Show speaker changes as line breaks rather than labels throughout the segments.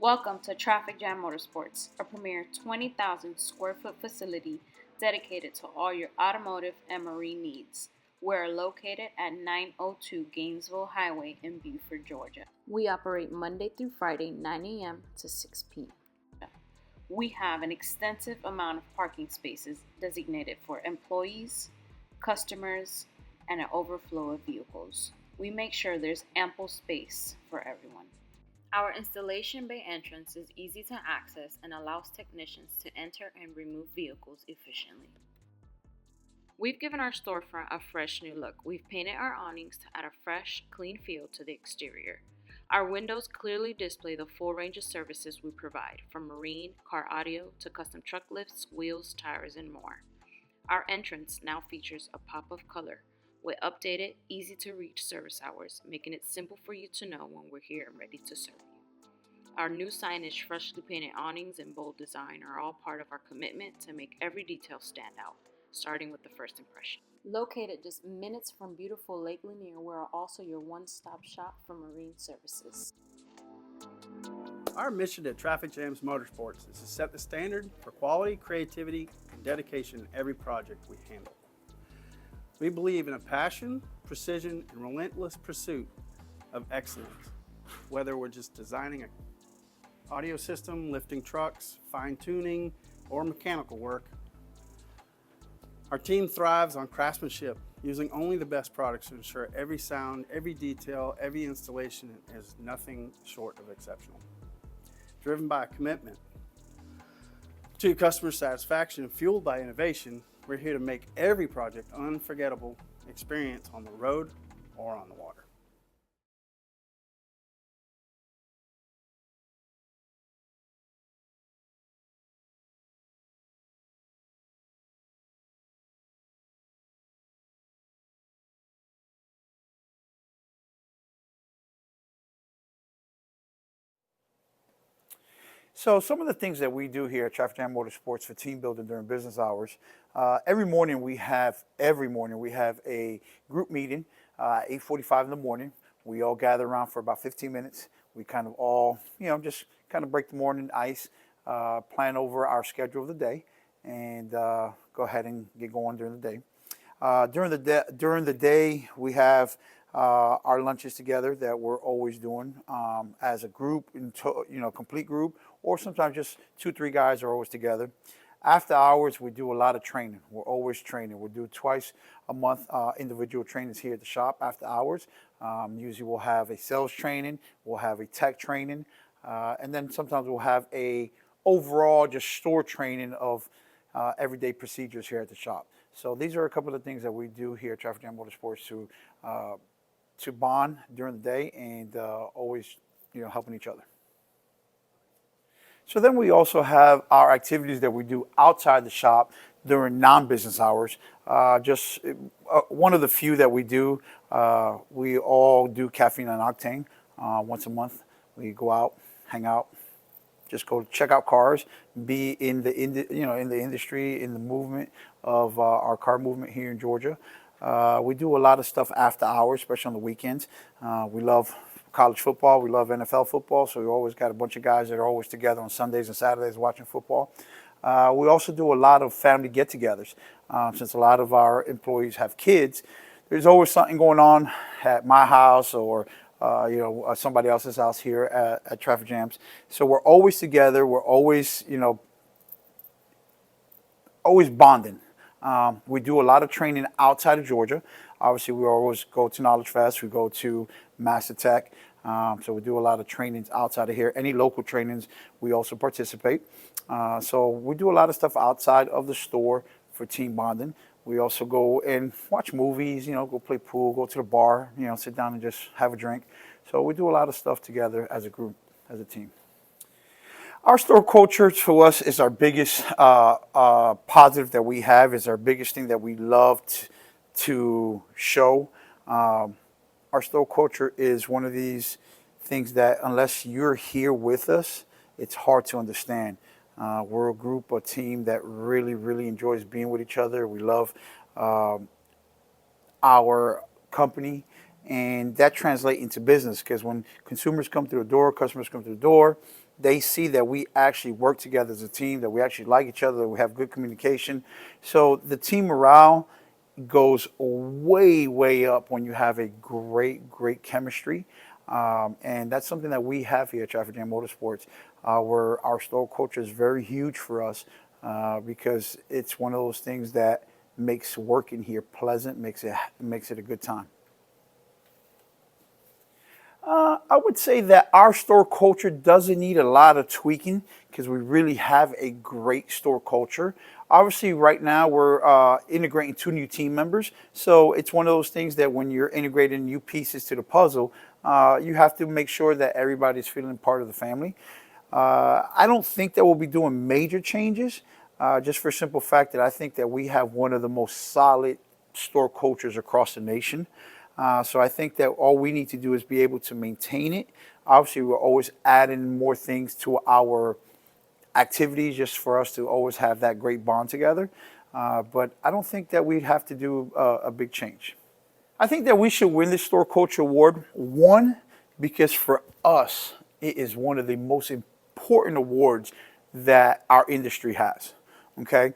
Welcome to Traffic Jam Motorsports, a premier 20,000 square foot facility dedicated to all your automotive and marine needs. We're located at 902 Gainesville Highway in Buford, Georgia. We operate Monday through Friday, 9 a.m. to 6 p.m. We have an extensive amount of parking spaces designated for employees, customers, and an overflow of vehicles. We make sure there's ample space for everyone. Our installation bay entrance is easy to access and allows technicians to enter and remove vehicles efficiently. We've given our storefront a fresh new look. We've painted our awnings to add a fresh, clean feel to the exterior. Our windows clearly display the full range of services we provide, from marine, car audio, to custom truck lifts, wheels, tires, and more. Our entrance now features a pop of color with updated, easy-to-reach service hours, making it simple for you to know when we're here and ready to serve you. Our new signage, freshly painted awnings, and bold design are all part of our commitment to make every detail stand out, starting with the first impression. Located just minutes from beautiful Lake Lanier, we're also your one-stop shop for marine services.
Our mission at Traffic Jams Motorsports is to set the standard for quality, creativity, and dedication in every project we handle. We believe in a passion, precision, and relentless pursuit of excellence. Whether we're just designing an audio system, lifting trucks, fine-tuning, or mechanical work, our team thrives on craftsmanship, using only the best products to ensure every sound, every detail, every installation is nothing short of exceptional. Driven by a commitment to customer satisfaction and fueled by innovation, we're here to make every project an unforgettable experience on the road or on the water.
So some of the things that we do here at Traffic Jam Motorsports for team building during business hours, every morning we have a group meeting, 8:45 in the morning. We all gather around for about 15 minutes. We kind of all, just kind of break the morning ice, plan over our schedule of the day, and go ahead and get going during the day. During the day, we have our lunches together that we're always doing as a group, complete group, or sometimes just 2-3 guys are always together. After hours, we do a lot of training. We're always training. We do twice a month individual trainings here at the shop after hours. Usually we'll have a sales training, we'll have a tech training, and then sometimes we'll have a overall just store training of everyday procedures here at the shop. So these are a couple of things that we do here at Traffic Jam Motorsports to bond during the day and always helping each other. So then we also have our activities that we do outside the shop during non-business hours. Just one of the few that we do, we all do caffeine and octane once a month. We go out, hang out, just go check out cars, be in the industry, in the movement of our car movement here in Georgia. We do a lot of stuff after hours, especially on the weekends. We love college football. We love NFL football, so we always got a bunch of guys that are always together on Sundays and Saturdays watching football. We also do a lot of family get-togethers. Since a lot of our employees have kids, there's always something going on at my house or somebody else's house here at Traffic Jams. So we're always together. We're always, always bonding. We do a lot of training outside of Georgia. Obviously, we always go to Knowledge Fest. We go to Master Tech. So we do a lot of trainings outside of here. Any local trainings, we also participate. So we do a lot of stuff outside of the store for team bonding. We also go and watch movies, go play pool, go to the bar, sit down and just have a drink. So we do a lot of stuff together as a group, as a team. Our store culture for us is our biggest positive that we have, is our biggest thing that we love to show. Our store culture is one of these things that unless you're here with us, it's hard to understand. We're a group, a team that really, really enjoys being with each other. We love our company, and that translates into business because when consumers come through the door, customers come through the door, they see that we actually work together as a team, that we actually like each other, that we have good communication. So the team morale goes way, way up when you have a great, great chemistry. And that's something that we have here at Traffic Jam Motorsports, where our store culture is very huge for us because it's one of those things that makes working here pleasant, makes it a good time. I would say that our store culture doesn't need a lot of tweaking because we really have a great store culture. Obviously, right now we're integrating 2 new team members. So it's one of those things that when you're integrating new pieces to the puzzle, you have to make sure that everybody's feeling part of the family. I don't think that we'll be doing major changes, just for a simple fact that I think that we have one of the most solid store cultures across the nation. So I think that all we need to do is be able to maintain it. Obviously, we're always adding more things to our activities just for us to always have that great bond together. But I don't think that we'd have to do a big change. I think that we should win the Store Culture Award, one, because for us, it is one of the most important awards that our industry has, okay?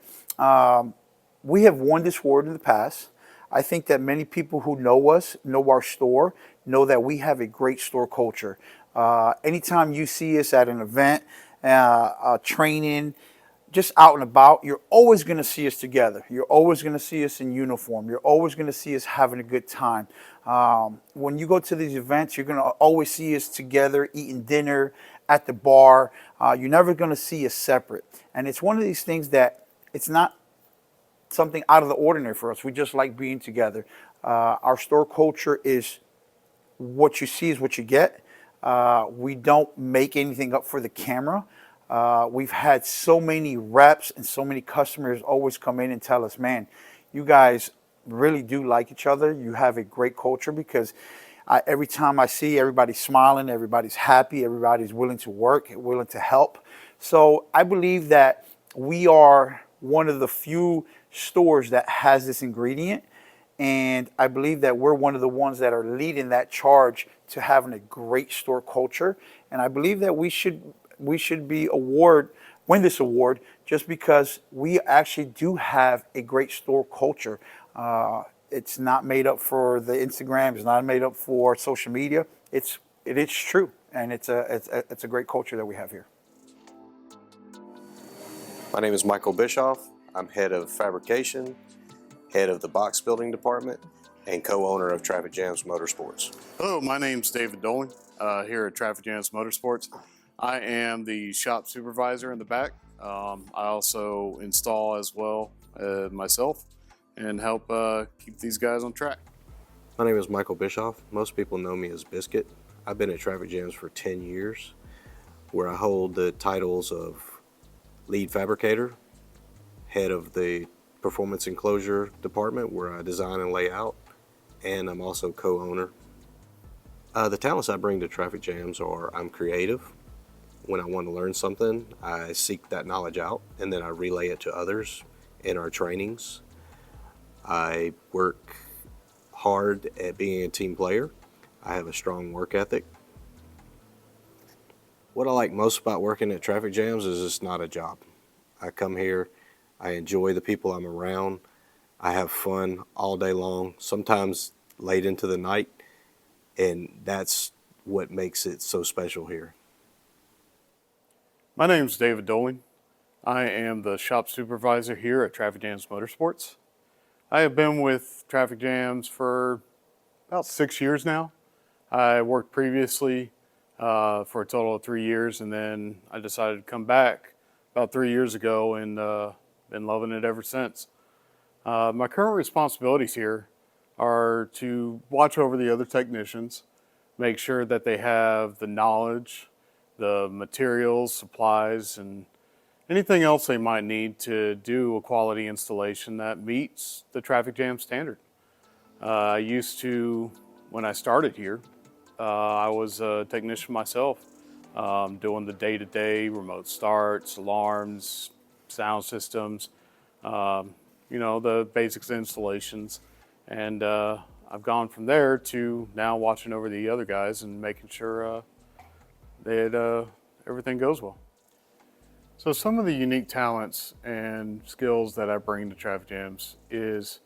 We have won this award in the past. I think that many people who know us, know our store, know that we have a great store culture. Anytime you see us at an event, training, just out and about, you're always going to see us together. You're always going to see us in uniform. You're always going to see us having a good time. When you go to these events, you're going to always see us together eating dinner at the bar. You're never going to see us separate. And it's one of these things that it's not something out of the ordinary for us. We just like being together. Our store culture is what you see is what you get. We don't make anything up for the camera. We've had so many reps and so many customers always come in and tell us, man, you guys really do like each other. You have a great culture because every time I see everybody smiling, everybody's happy, everybody's willing to work, willing to help. So I believe that we are one of the few stores that has this ingredient. And I believe that we're one of the ones that are leading that charge to having a great store culture. And I believe that we should win this award just because we actually do have a great store culture. It's not made up for the Instagram. It's not made up for social media. It is true, and it's a great culture that we have here.
My name is Michael Bischoff. I'm head of fabrication, head of the box building department, and co-owner of Traffic Jams Motorsports.
Hello, my name's David Dolan here at Traffic Jams Motorsports. I am the shop supervisor in the back. I also install as well myself and help keep these guys on track.
My name is Michael Bischoff. Most people know me as Biscuit. I've been at Traffic Jams for 10 years, where I hold the titles of lead fabricator, head of the performance enclosure department where I design and lay out, and I'm also co-owner. The talents I bring to Traffic Jams are I'm creative. When I want to learn something, I seek that knowledge out and then I relay it to others in our trainings. I work hard at being a team player. I have a strong work ethic. What I like most about working at Traffic Jams is it's not a job. I come here, I enjoy the people I'm around, I have fun all day long, sometimes late into the night, and that's what makes it so special here.
My name's David Dolan. I am the shop supervisor here at Traffic Jams Motorsports. I have been with Traffic Jams for about 6 years now. I worked previously for a total of 3 years, and then I decided to come back about 3 years ago and been loving it ever since. My current responsibilities here are to watch over the other technicians, make sure that they have the knowledge, the materials, supplies, and anything else they might need to do a quality installation that meets the Traffic Jam standard. I used to, when I started here, I was a technician myself, doing the day-to-day remote starts, alarms, sound systems, the basics installations. And I've gone from there to now watching over the other guys and making sure they everything goes well. So some of the unique talents and skills that I bring to traffic jams is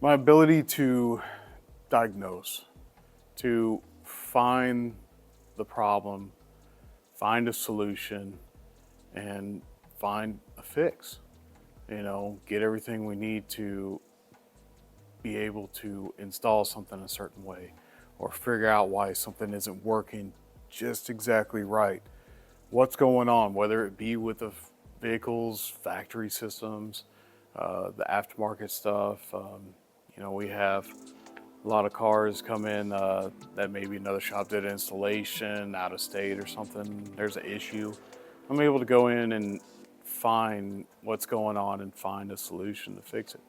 my ability to diagnose, to find the problem, find a solution, and find a fix. Get everything we need to be able to install something a certain way, or figure out why something isn't working just exactly right. What's going on, whether it be with the vehicles, factory systems, the aftermarket stuff. We have a lot of cars come in that maybe another shop did installation out of state or something. There's an issue. I'm able to go in and find what's going on and find a solution to fix it.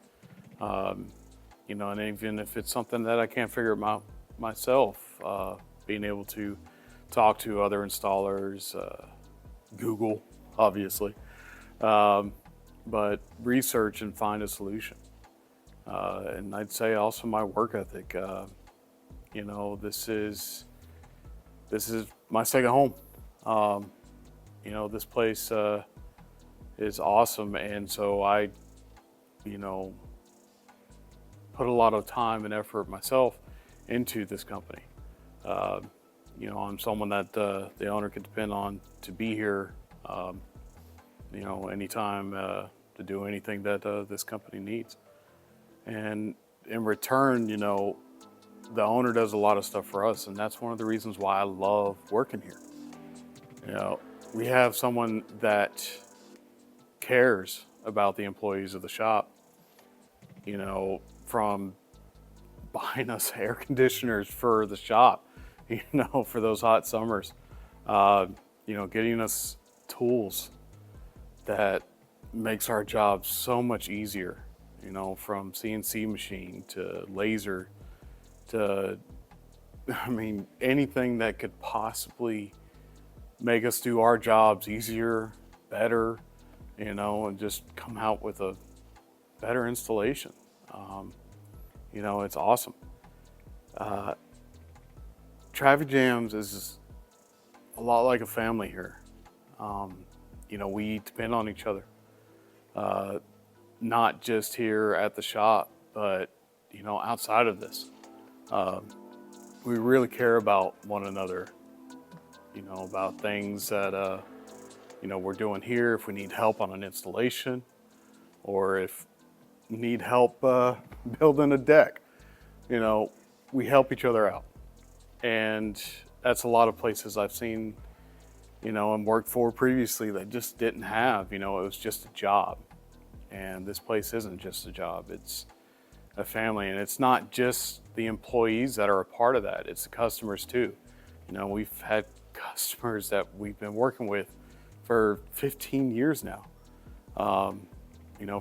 And even if it's something that I can't figure out myself, being able to talk to other installers, Google, obviously, but research and find a solution. And I'd say also my work ethic. This is my second home. This place is awesome, and so I, put a lot of time and effort myself into this company. I'm someone that the owner could depend on to be here, anytime to do anything that this company needs. And in return, the owner does a lot of stuff for us, and that's one of the reasons why I love working here. We have someone that cares about the employees of the shop, from buying us air conditioners for the shop, for those hot summers, getting us tools that makes our job so much easier, from CNC machine to laser to, anything that could possibly make us do our jobs easier, better, and just come out with a better installation. It's awesome. Traffic Jams is a lot like a family here. We depend on each other, not just here at the shop, but outside of this. We really care about one another, about things that we're doing here. If we need help on an installation, or if we need help building a deck, we help each other out. And that's a lot of places I've seen, and worked for previously that just didn't have, it was just a job. And this place isn't just a job, it's a family. And it's not just the employees that are a part of that, it's the customers too. We've had customers that we've been working with for 15 years now,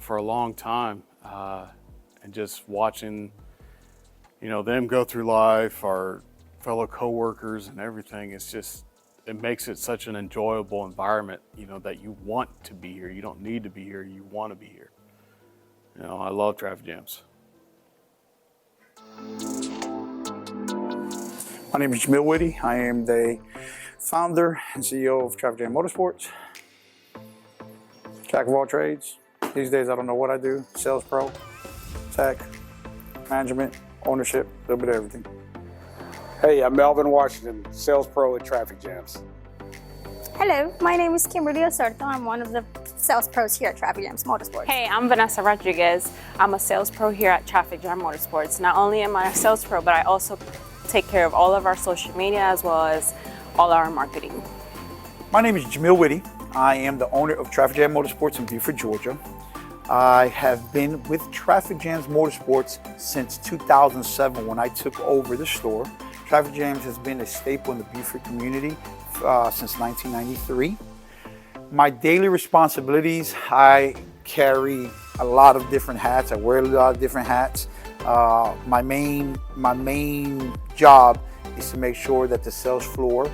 for a long time. And just watching, them go through life, our fellow coworkers and everything, it makes it such an enjoyable environment, that you want to be here. You don't need to be here, you want to be here. I love traffic jams.
My name is Jamil Whitty. I am the founder and CEO of Traffic Jam Motorsports. Jack of all trades. These days I don't know what I do. Sales pro, tech, management, ownership, a little bit of everything.
Hey, I'm Melvin Washington, sales pro at Traffic Jams.
Hello, my name is Kimberly Osorto. I'm one of the sales pros here at Traffic Jams Motorsports.
Hey, I'm Vanessa Rodriguez. I'm a sales pro here at Traffic Jam Motorsports. Not only am I a sales pro, but I also take care of all of our social media as well as all our marketing.
My name is Jamil Whitty. I am the owner of Traffic Jam Motorsports in Beaufort, Georgia. I have been with Traffic Jams Motorsports since 2007 when I took over the store. Traffic Jams has been a staple in the Beaufort community since 1993. My daily responsibilities, I carry a lot of different hats. I wear a lot of different hats. My main job is to make sure that the sales floor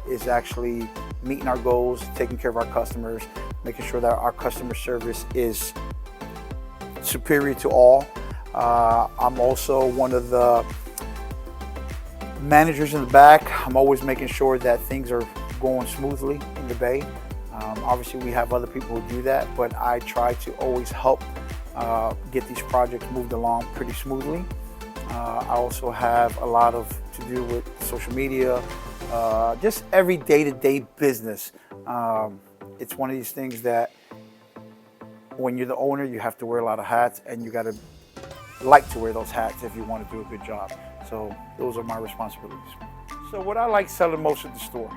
is actually meeting our goals, taking care of our customers, making sure that our customer service is superior to all. I'm also one of the managers in the back. I'm always making sure that things are going smoothly in the Bay. Obviously, we have other people who do that, but I try to always help get these projects moved along pretty smoothly. I also have a lot to do with social media, just every day-to-day business. It's one of these things that when you're the owner, you have to wear a lot of hats, and you got to like to wear those hats if you want to do a good job. So those are my responsibilities. So what I like selling most at the store,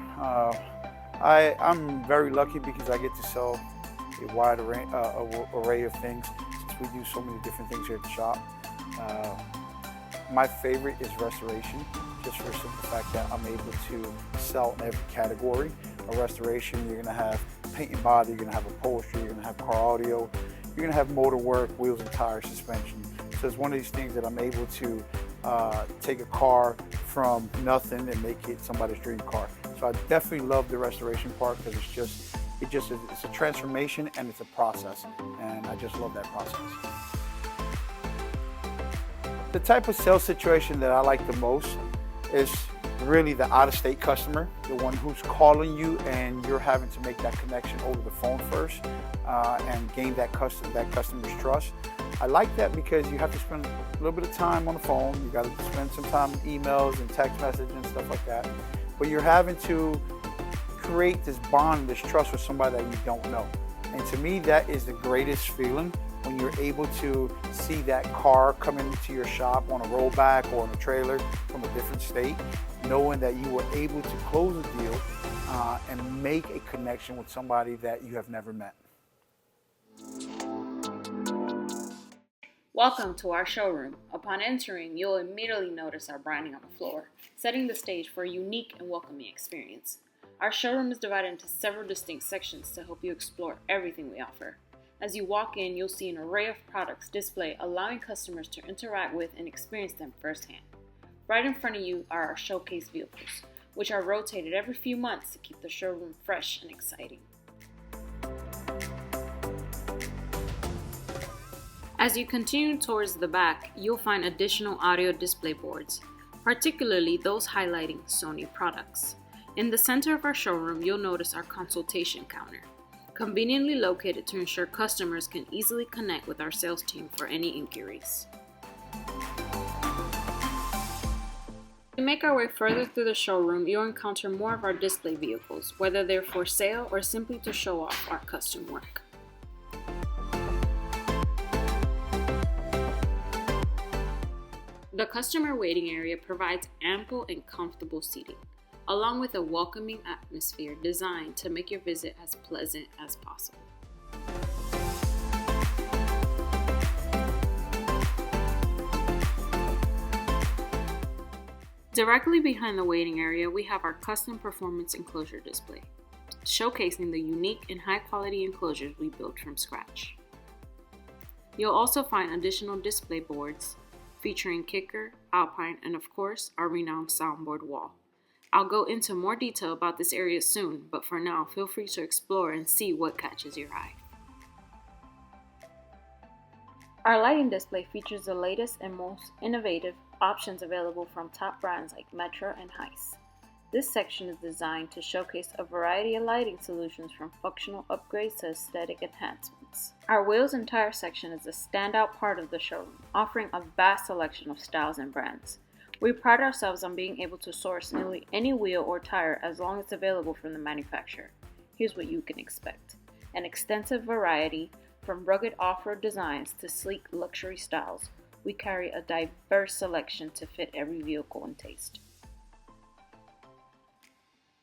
I'm very lucky because I get to sell a wide array of things since we do so many different things here at the shop. My favorite is restoration, just for the simple fact that I'm able to sell in every category. A restoration, you're going to have paint and body, you're going to have upholstery, you're going to have car audio, you're going to have motor work, wheels and tires, suspension. So it's one of these things that I'm able to take a car from nothing and make it somebody's dream car. So I definitely love the restoration part because it's a transformation and it's a process, and I just love that process. The type of sales situation that I like the most is really the out-of-state customer, the one who's calling you and you're having to make that connection over the phone first and gain that customer's trust. I like that because you have to spend a little bit of time on the phone. You got to spend some time in emails and text messages and stuff like that. But you're having to create this bond, this trust with somebody that you don't know. And to me, that is the greatest feeling, when you're able to see that car come into your shop on a rollback or on a trailer from a different state, knowing that you were able to close a deal and make a connection with somebody that you have never met.
Welcome to our showroom. Upon entering, you'll immediately notice our branding on the floor, setting the stage for a unique and welcoming experience. Our showroom is divided into several distinct sections to help you explore everything we offer. As you walk in, you'll see an array of products displayed, allowing customers to interact with and experience them firsthand. Right in front of you are our showcase vehicles, which are rotated every few months to keep the showroom fresh and exciting. As you continue towards the back, you'll find additional audio display boards, particularly those highlighting Sony products. In the center of our showroom, you'll notice our consultation counter, conveniently located to ensure customers can easily connect with our sales team for any inquiries. As we make our way further through the showroom, you'll encounter more of our display vehicles, whether they're for sale or simply to show off our custom work. The customer waiting area provides ample and comfortable seating, along with a welcoming atmosphere designed to make your visit as pleasant as possible. Directly behind the waiting area, we have our custom performance enclosure display, showcasing the unique and high-quality enclosures we built from scratch. You'll also find additional display boards featuring Kicker, Alpine, and of course, our renowned soundboard wall. I'll go into more detail about this area soon, but for now, feel free to explore and see what catches your eye. Our lighting display features the latest and most innovative options available from top brands like Metro and Heiss. This section is designed to showcase a variety of lighting solutions, from functional upgrades to aesthetic enhancements. Our wheels and tire section is a standout part of the showroom, offering a vast selection of styles and brands. We pride ourselves on being able to source nearly any wheel or tire as long as available from the manufacturer. Here's what you can expect: an extensive variety, from rugged off-road designs to sleek luxury styles. We carry a diverse selection to fit every vehicle and taste.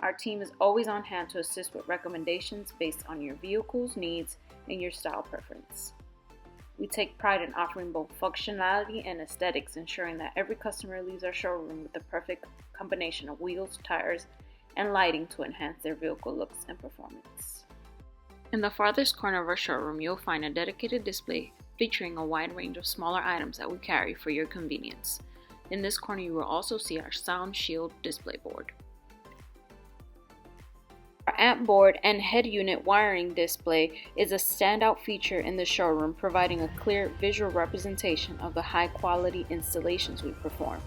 Our team is always on hand to assist with recommendations based on your vehicle's needs and your style preference. We take pride in offering both functionality and aesthetics, ensuring that every customer leaves our showroom with the perfect combination of wheels, tires, and lighting to enhance their vehicle looks and performance. In the farthest corner of our showroom, you'll find a dedicated display featuring a wide range of smaller items that we carry for your convenience. In this corner, you will also see our Sound Shield display board. Our amp board and head unit wiring display is a standout feature in the showroom, providing a clear visual representation of the high-quality installations we perform.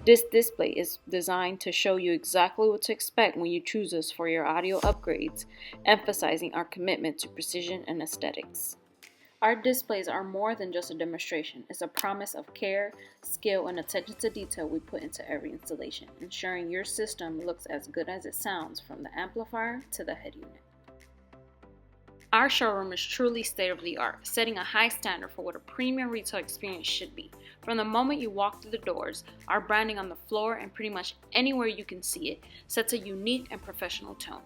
This display is designed to show you exactly what to expect when you choose us for your audio upgrades, emphasizing our commitment to precision and aesthetics. Our displays are more than just a demonstration. It's a promise of care, skill, and attention to detail we put into every installation, ensuring your system looks as good as it sounds from the amplifier to the head unit. Our showroom is truly state-of-the-art, setting a high standard for what a premium retail experience should be. From the moment you walk through the doors, our branding on the floor and pretty much anywhere you can see it sets a unique and professional tone.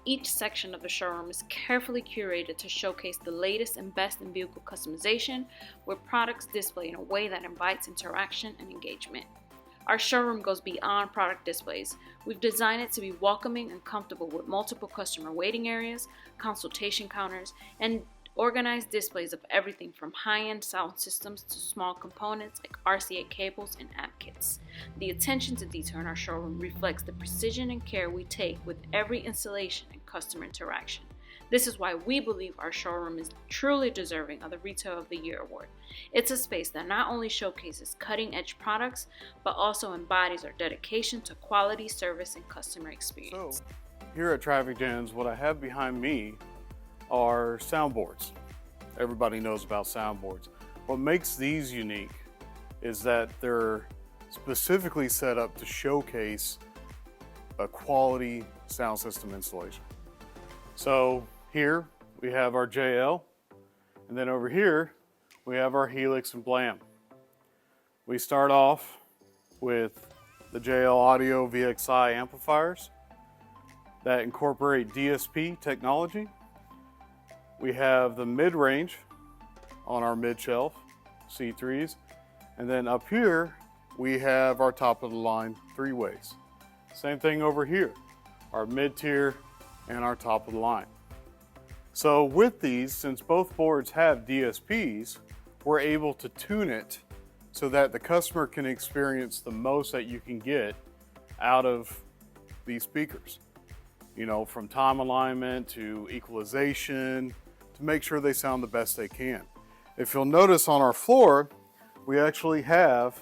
Each section of the showroom is carefully curated to showcase the latest and best in vehicle customization, with products displayed in a way that invites interaction and engagement. Our showroom goes beyond product displays. We've designed it to be welcoming and comfortable with multiple customer waiting areas, consultation counters, and organized displays of everything from high-end sound systems to small components like RCA cables and app kits. The attention to detail in our showroom reflects the precision and care we take with every installation and customer interaction. This is why we believe our showroom is truly deserving of the Retail of the Year award. It's a space that not only showcases cutting-edge products, but also embodies our dedication to quality, service, and customer experience.
So, here at Traffic Jams, what I have behind me are soundboards. Everybody knows about soundboards. What makes these unique is that they're specifically set up to showcase a quality sound system installation. So here we have our JL, and then over here we have our Helix and Blam. We start off with the JL Audio VXI amplifiers that incorporate DSP technology. We have the mid-range on our mid-shelf C3s, and then up here we have our top-of-the-line 3-ways. Same thing over here, our mid-tier and our top-of-the-line. So with these, since both boards have DSPs, we're able to tune it so that the customer can experience the most that you can get out of these speakers. You know, from time alignment to equalization, to make sure they sound the best they can. If you'll notice on our floor, we actually have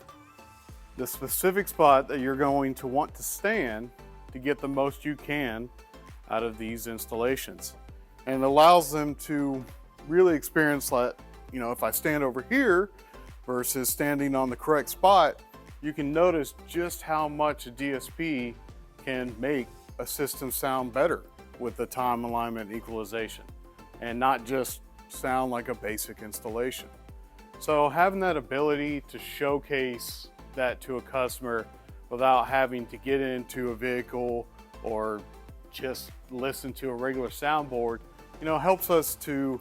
the specific spot that you're going to want to stand to get the most you can out of these installations. And it allows them to really experience that, you know, if I stand over here versus standing on the correct spot, you can notice just how much a DSP can make a system sound better with the time alignment equalization and not just sound like a basic installation. So having that ability to showcase that to a customer without having to get into a vehicle or just listen to a regular soundboard, you know, helps us to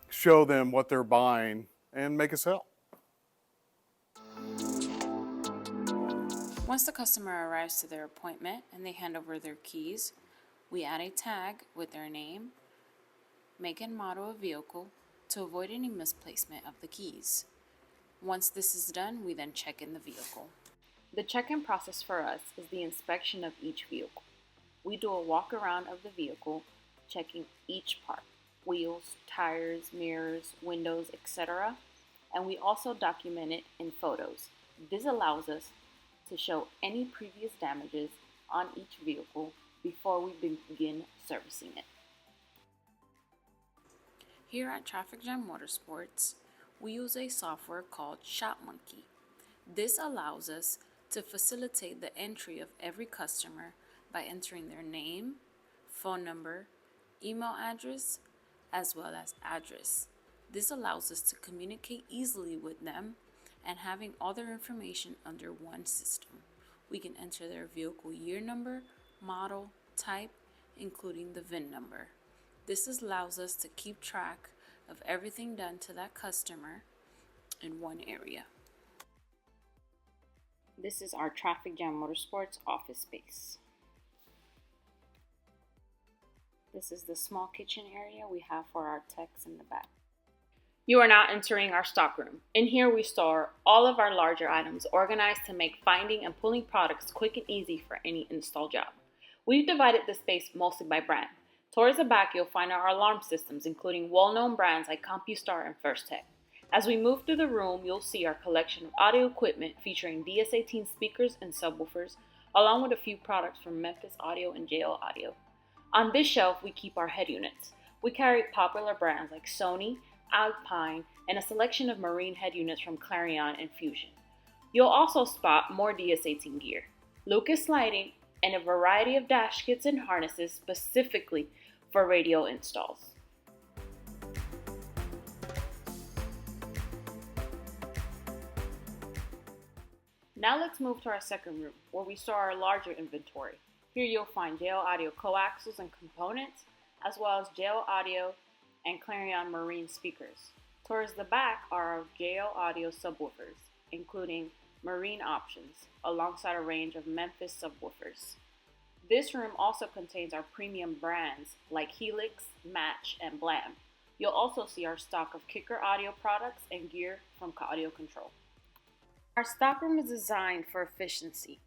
show them what they're buying and make a sale.
Once the customer arrives to their appointment and they hand over their keys, we add a tag with their name, make and model of vehicle to avoid any misplacement of the keys. Once this is done, we then check in the vehicle. The check-in process for us is the inspection of each vehicle. We do a walk around of the vehicle, checking each part, wheels, tires, mirrors, windows, etc. And we also document it in photos. This allows us to show any previous damages on each vehicle before we begin servicing it. Here at Traffic Jam Motorsports, we use a software called ShopMonkey. This allows us to facilitate the entry of every customer by entering their name, phone number, email address, as well as address. This allows us to communicate easily with them and having all their information under one system. We can enter their vehicle year number, model, type, including the VIN number. This allows us to keep track of everything done to that customer in one area. This is our Traffic Jam Motorsports office space. This is the small kitchen area we have for our techs in the back. You are now entering our stockroom. In here we store all of our larger items organized to make finding and pulling products quick and easy for any install job. We've divided the space mostly by brand. Towards the back you'll find our alarm systems, including well-known brands like CompuStar and FirstTech. As we move through the room, you'll see our collection of audio equipment featuring DS18 speakers and subwoofers, along with a few products from Memphis Audio and JL Audio. On this shelf, we keep our head units. We carry popular brands like Sony, Alpine, and a selection of marine head units from Clarion and Fusion. You'll also spot more DS18 gear, Lucas lighting, and a variety of dash kits and harnesses specifically for radio installs. Now let's move to our second room, where we store our larger inventory. Here you'll find JL Audio coaxials and components, as well as JL Audio and Clarion Marine speakers. Towards the back are our JL Audio subwoofers, including marine options, alongside a range of Memphis subwoofers. This room also contains our premium brands like Helix, Match, and Blam. You'll also see our stock of Kicker Audio products and gear from Audio Control. Our stockroom is designed for efficiency.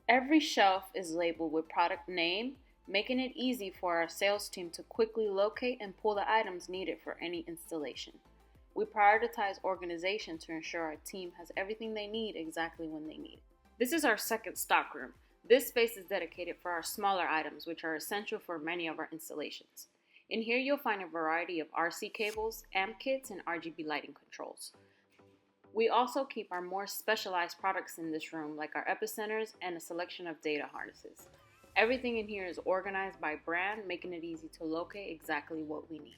Every shelf is labeled with product name, making it easy for our sales team to quickly locate and pull the items needed for any installation. We prioritize organization to ensure our team has everything they need exactly when they need it. This is our second stockroom. This space is dedicated for our smaller items, which are essential for many of our installations. In here, you'll find a variety of RC cables, amp kits, and RGB lighting controls. We also keep our more specialized products in this room, like our epicenters and a selection of data harnesses. Everything in here is organized by brand, making it easy to locate exactly what we need.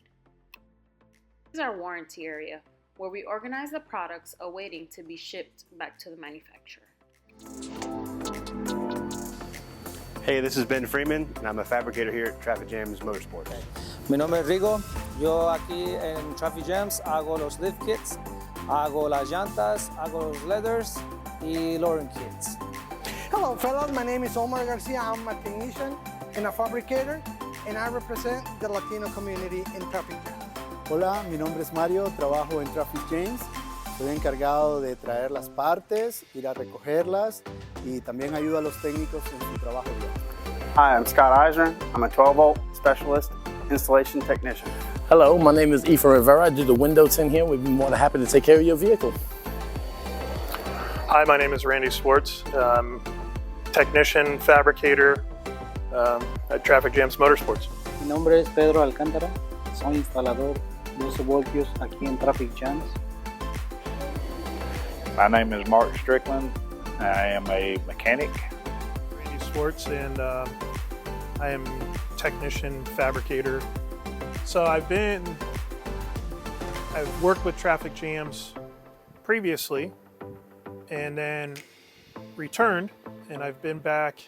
This is our warranty area, where we organize the products awaiting to be shipped back to the manufacturer.
Hey, this is Ben Freeman, and I'm a fabricator here at Traffic Jams Motorsports.
Mi nombre es Rigo. Yo aquí en Traffic Jams hago los lift kits, hago las llantas, hago los leathers y lowering kits.
Hello fellas, my name is Omar Garcia. I'm a technician and a fabricator, and I represent the Latino community in Traffic Jams.
Hola, mi nombre es Mario, trabajo en Traffic Jams. Soy encargado de traer las partes, ir a recogerlas y también ayudo a los técnicos en su trabajo diario.
Hi, I'm Scott Eisner. I'm a 12-volt specialist installation technician.
Hello, my name is Ethan Rivera. I do the windows in here. We'd be more than happy to take care of your vehicle.
Hi, my name is Randy Swartz. Technician, fabricator at Traffic Jams Motorsports.
Mi nombre es Pedro Alcántara. Soy instalador 12 voltios aquí en Traffic Jams.
My name is Mark Strickland. I am a mechanic.
Randy Swartz, and I am technician, fabricator. So I've worked with Traffic Jams previously, and then returned, and I've been back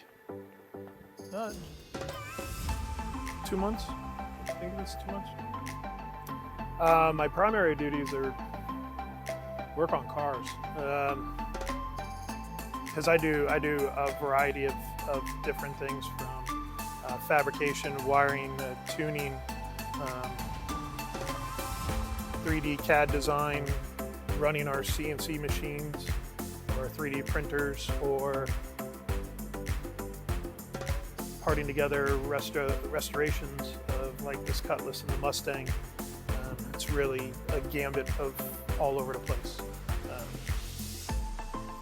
2 months. I think it's 2 months. My primary duties are work on cars, because I do a variety of different things, from fabrication, wiring, tuning, 3D CAD design, running our CNC machines or 3D printers, or parting together restorations of like this Cutlass and the Mustang. It's really a gambit of all over the place.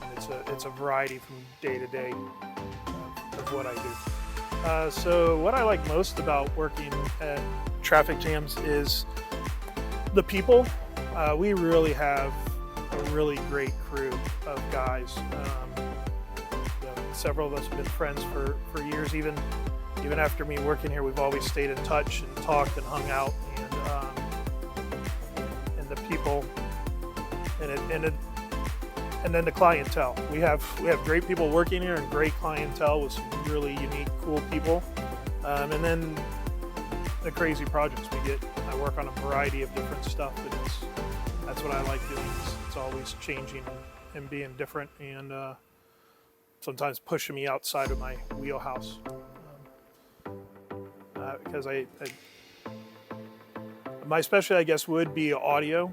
And it's a variety from day to day of what I do. So what I like most about working at Traffic Jams is the people. We really have a really great crew of guys. Several of us have been friends for years. Even after me working here, we've always stayed in touch and talked and hung out. And the people, and then the clientele. We have great people working here and great clientele with some really unique, cool people. And then the crazy projects we get. I work on a variety of different stuff, and that's what I like doing. It's always changing and being different, and sometimes pushing me outside of my wheelhouse. Because my specialty, I guess, would be audio.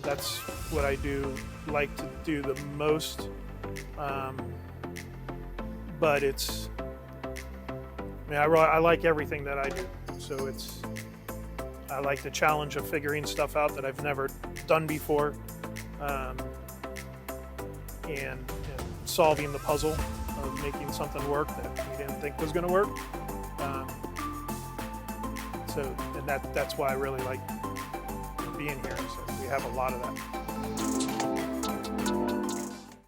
That's what I do like to do the most. But I like everything that I do. So I like the challenge of figuring stuff out that I've never done before. and solving the puzzle of making something work that we didn't think was going to work. And that's why I really like being here. So we have a lot of that.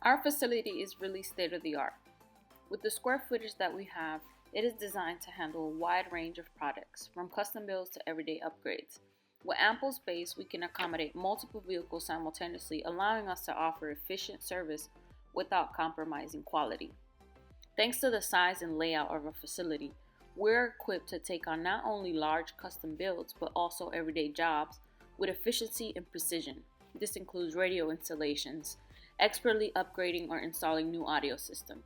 Our facility is really state-of-the-art. With the square footage that we have, it is designed to handle a wide range of products, from custom builds to everyday upgrades. With ample space, we can accommodate multiple vehicles simultaneously, allowing us to offer efficient service without compromising quality. Thanks to the size and layout of our facility, we're equipped to take on not only large custom builds, but also everyday jobs with efficiency and precision. This includes radio installations, expertly upgrading or installing new audio system,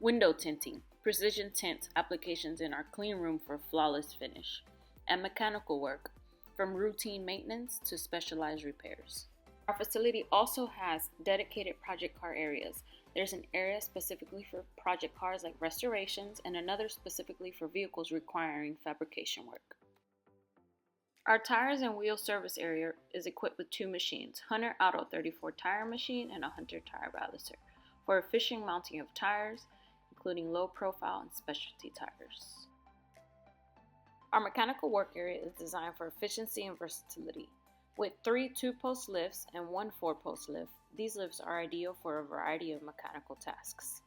window tinting, precision tint applications in our clean room for flawless finish, and mechanical work, from routine maintenance to specialized repairs. Our facility also has dedicated project car areas. There's an area specifically for project cars like restorations and another specifically for vehicles requiring fabrication work. Our tires and wheel service area is equipped with 2 machines, Hunter Auto 34 tire machine and a Hunter tire balancer, for efficient mounting of tires, including low profile and specialty tires. Our mechanical work area is designed for efficiency and versatility. With 3 2-post lifts and 1 4-post lift, these lifts are ideal for a variety of mechanical tasks.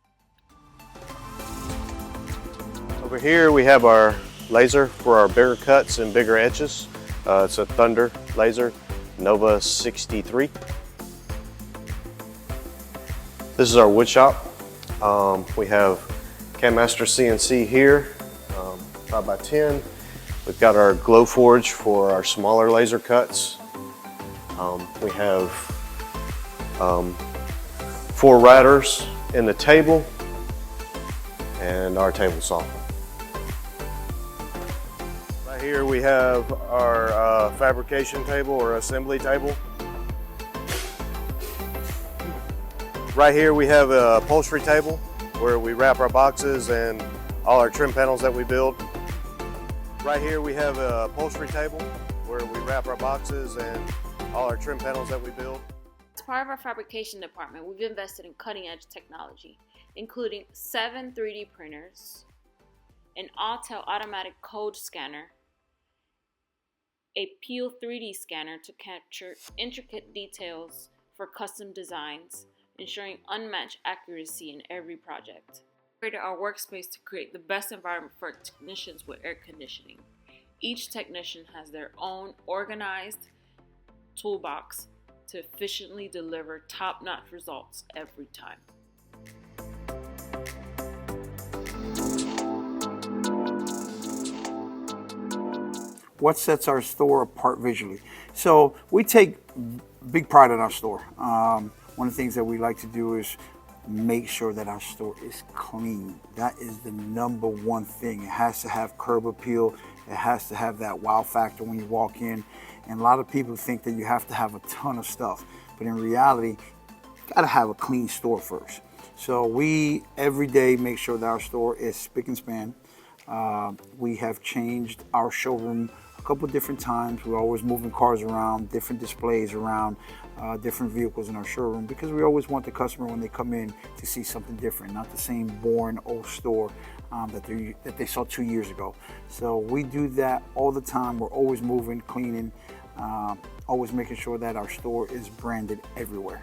Over here we have our laser for our bigger cuts and bigger etches. It's a Thunder laser, Nova 63. This is our wood shop. We have Cammaster CNC here, 5x10. We've got our Glow Forge for our smaller laser cuts. We have 4 riders in the table and our table saw. Right here we have our fabrication table or assembly table. Right here we have a upholstery table where we wrap our boxes and all our trim panels that we build. Right here we have a upholstery table where we wrap our boxes and all our trim panels that we build.
As part of our fabrication department, we've invested in cutting-edge technology, including 7 3D printers, an Autel automatic code scanner, a Peel 3D scanner to capture intricate details for custom designs, ensuring unmatched accuracy in every project. We created our workspace to create the best environment for technicians with air conditioning. Each technician has their own organized toolbox to efficiently deliver top-notch results every time.
What sets our store apart visually? So we take big pride in our store. One of the things that we like to do is make sure that our store is clean. That is the number one thing. It has to have curb appeal. It has to have that wow factor when you walk in. And a lot of people think that you have to have a ton of stuff. But in reality, you gotta have a clean store first. So we, every day, make sure that our store is spick and span. We have changed our showroom a couple different times. We're always moving cars around, different displays around, different vehicles in our showroom, because we always want the customer, when they come in, to see something different, not the same boring old store that they saw 2 years ago. So we do that all the time. We're always moving, cleaning, always making sure that our store is branded everywhere.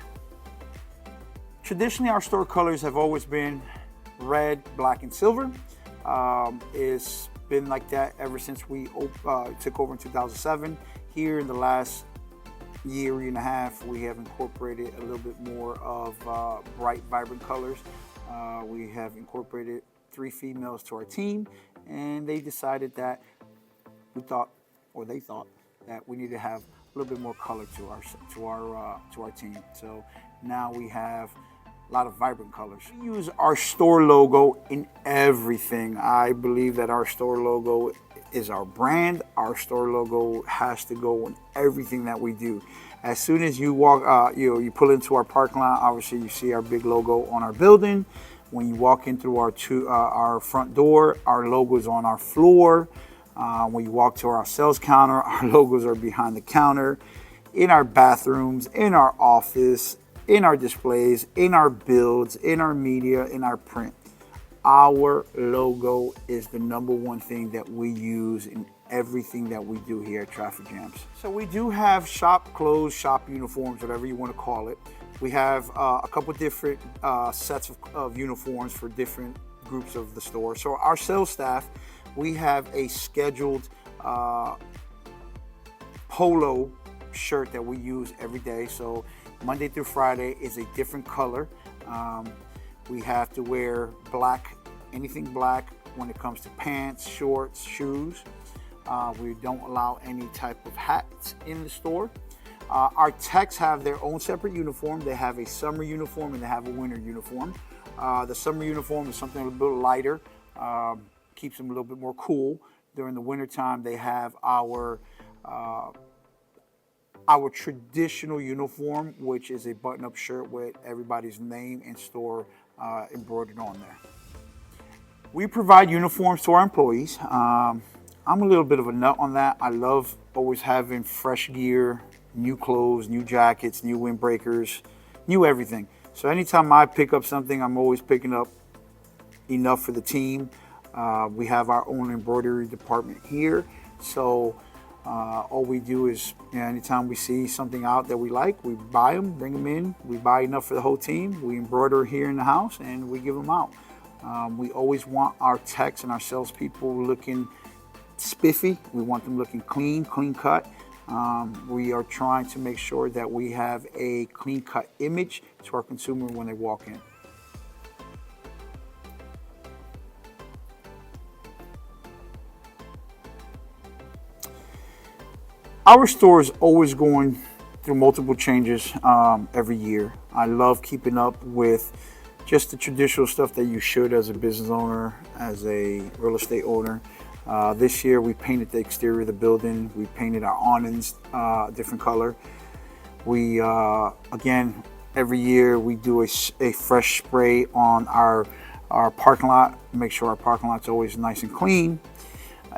Traditionally, our store colors have always been red, black, and silver. It's been like that ever since we took over in 2007. Here in the last year and a half, we have incorporated a little bit more of bright, vibrant colors. We have incorporated 3 females to our team, and they decided that they thought that we need to have a little bit more color to our team. So now we have a lot of vibrant colors. We use our store logo in everything. I believe that our store logo is our brand. Our store logo has to go in everything that we do. As soon as you walk, you pull into our parking lot, obviously you see our big logo on our building. When you walk in through our front door, our logo is on our floor. When you walk to our sales counter, our logos are behind the counter. in our bathrooms, in our office, in our displays, in our builds, in our media, in our print. Our logo is the #1 thing that we use in everything that we do here at Traffic Jams. So we do have shop clothes, shop uniforms, whatever you want to call it. We have a couple different sets of uniforms for different groups of the store. So our sales staff, we have a scheduled polo shirt that we use every day. So Monday through Friday is a different color. We have to wear black, anything black when it comes to pants, shorts, shoes. We don't allow any type of hats in the store. Our techs have their own separate uniform. They have a summer uniform and they have a winter uniform. The summer uniform is something a little bit lighter, keeps them a little bit more cool. During the winter time, they have our traditional uniform, which is a button-up shirt with everybody's name and store embroidered on there. We provide uniforms to our employees. I'm a little bit of a nut on that. I love always having fresh gear, new clothes, new jackets, new windbreakers, new everything. So anytime I pick up something, I'm always picking up enough for the team. We have our own embroidery department here. So all we do is, anytime we see something out that we like, we buy them, bring them in. We buy enough for the whole team. We embroider here in the house and we give them out. We always want our techs and our salespeople looking spiffy. We want them looking clean, clean cut. We are trying to make sure that we have a clean cut image to our consumer when they walk in. Our store is always going through multiple changes every year. I love keeping up with just the traditional stuff that you should as a business owner, as a real estate owner. This year we painted the exterior of the building. We painted our awnings a different color. We, again, every year we do a fresh spray on our parking lot, make sure our parking lot's always nice and clean.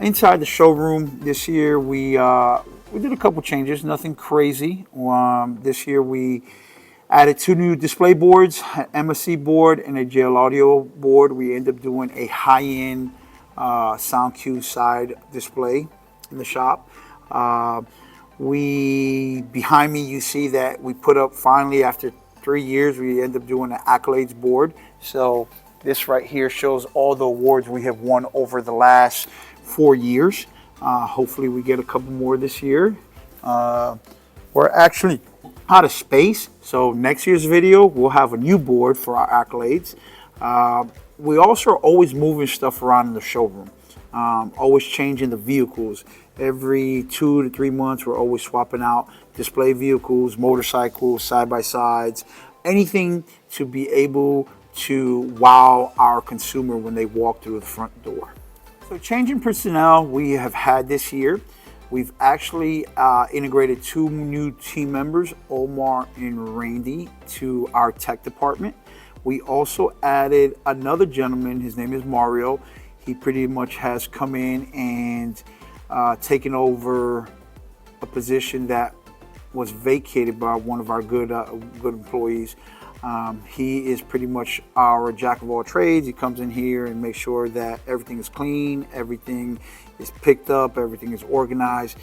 Inside the showroom this year we did a couple changes, nothing crazy. This year we added 2 new display boards, an MSC board and a JL Audio board. We ended up doing a high-end sound cue side display in the shop. Behind me you see that we put up, finally after 3 years, we end up doing an accolades board. So this right here shows all the awards we have won over the last 4 years. Hopefully we get a couple more this year. We're actually out of space, so next year's video we'll have a new board for our accolades. We also are always moving stuff around in the showroom, always changing the vehicles. Every 2 to 3 months we're always swapping out display vehicles, motorcycles, side-by-sides, anything to be able to wow our consumer when they walk through the front door. So changing personnel we have had this year. We've actually integrated 2 new team members, Omar and Randy, to our tech department. We also added another gentleman, his name is Mario. He pretty much has come in and taken over a position that was vacated by one of our good employees. He is pretty much our jack of all trades. He comes in here and makes sure that everything is clean, everything is picked up, everything is organized.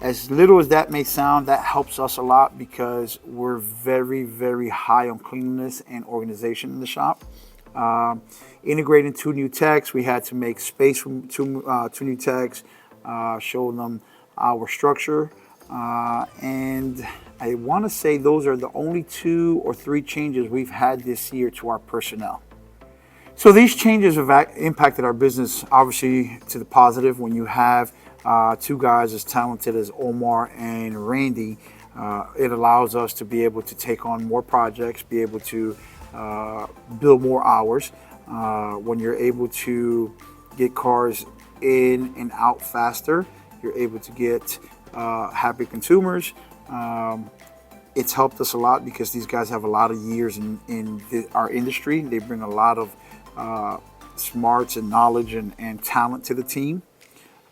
As little as that may sound, that helps us a lot because we're very, very high on cleanliness and organization in the shop. Integrating 2 new techs, we had to make space for 2 new techs, show them our structure. And I want to say those are the only 2 or 3 changes we've had this year to our personnel. So these changes have impacted our business, obviously, to the positive. When you have 2 guys as talented as Omar and Randy, it allows us to be able to take on more projects, be able to build more hours. When you're able to get cars in and out faster, you're able to get happy consumers. It's helped us a lot because these guys have a lot of years in our industry. They bring a lot of smarts and knowledge and talent to the team.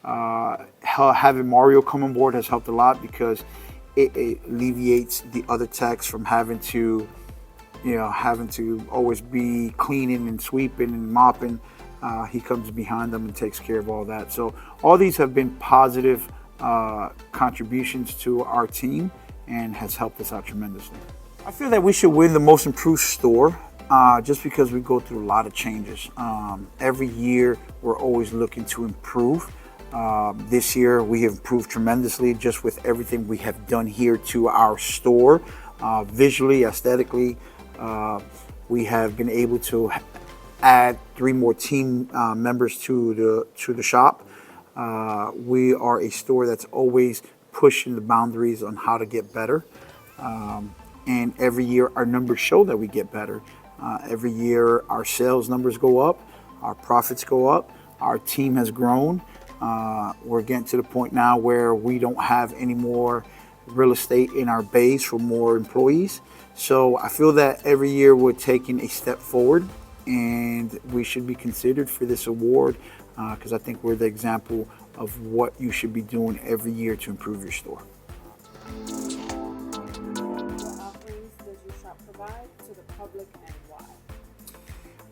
Having Mario come on board has helped a lot because it alleviates the other techs from having to always be cleaning and sweeping and mopping. He comes behind them and takes care of all that. So all these have been positive contributions to our team and has helped us out tremendously. I feel that we should win the most improved store just because we go through a lot of changes. Every year we're always looking to improve. This year we have improved tremendously just with everything we have done here to our store. Visually, aesthetically, we have been able to add 3 more team members to the shop. We are a store that's always pushing the boundaries on how to get better. And every year our numbers show that we get better. Every year our sales numbers go up, our profits go up, our team has grown. We're getting to the point now where we don't have any more real estate in our base for more employees. So I feel that every year we're taking a step forward, and we should be considered for this award because I think we're the example of what you should be doing every year to improve your store.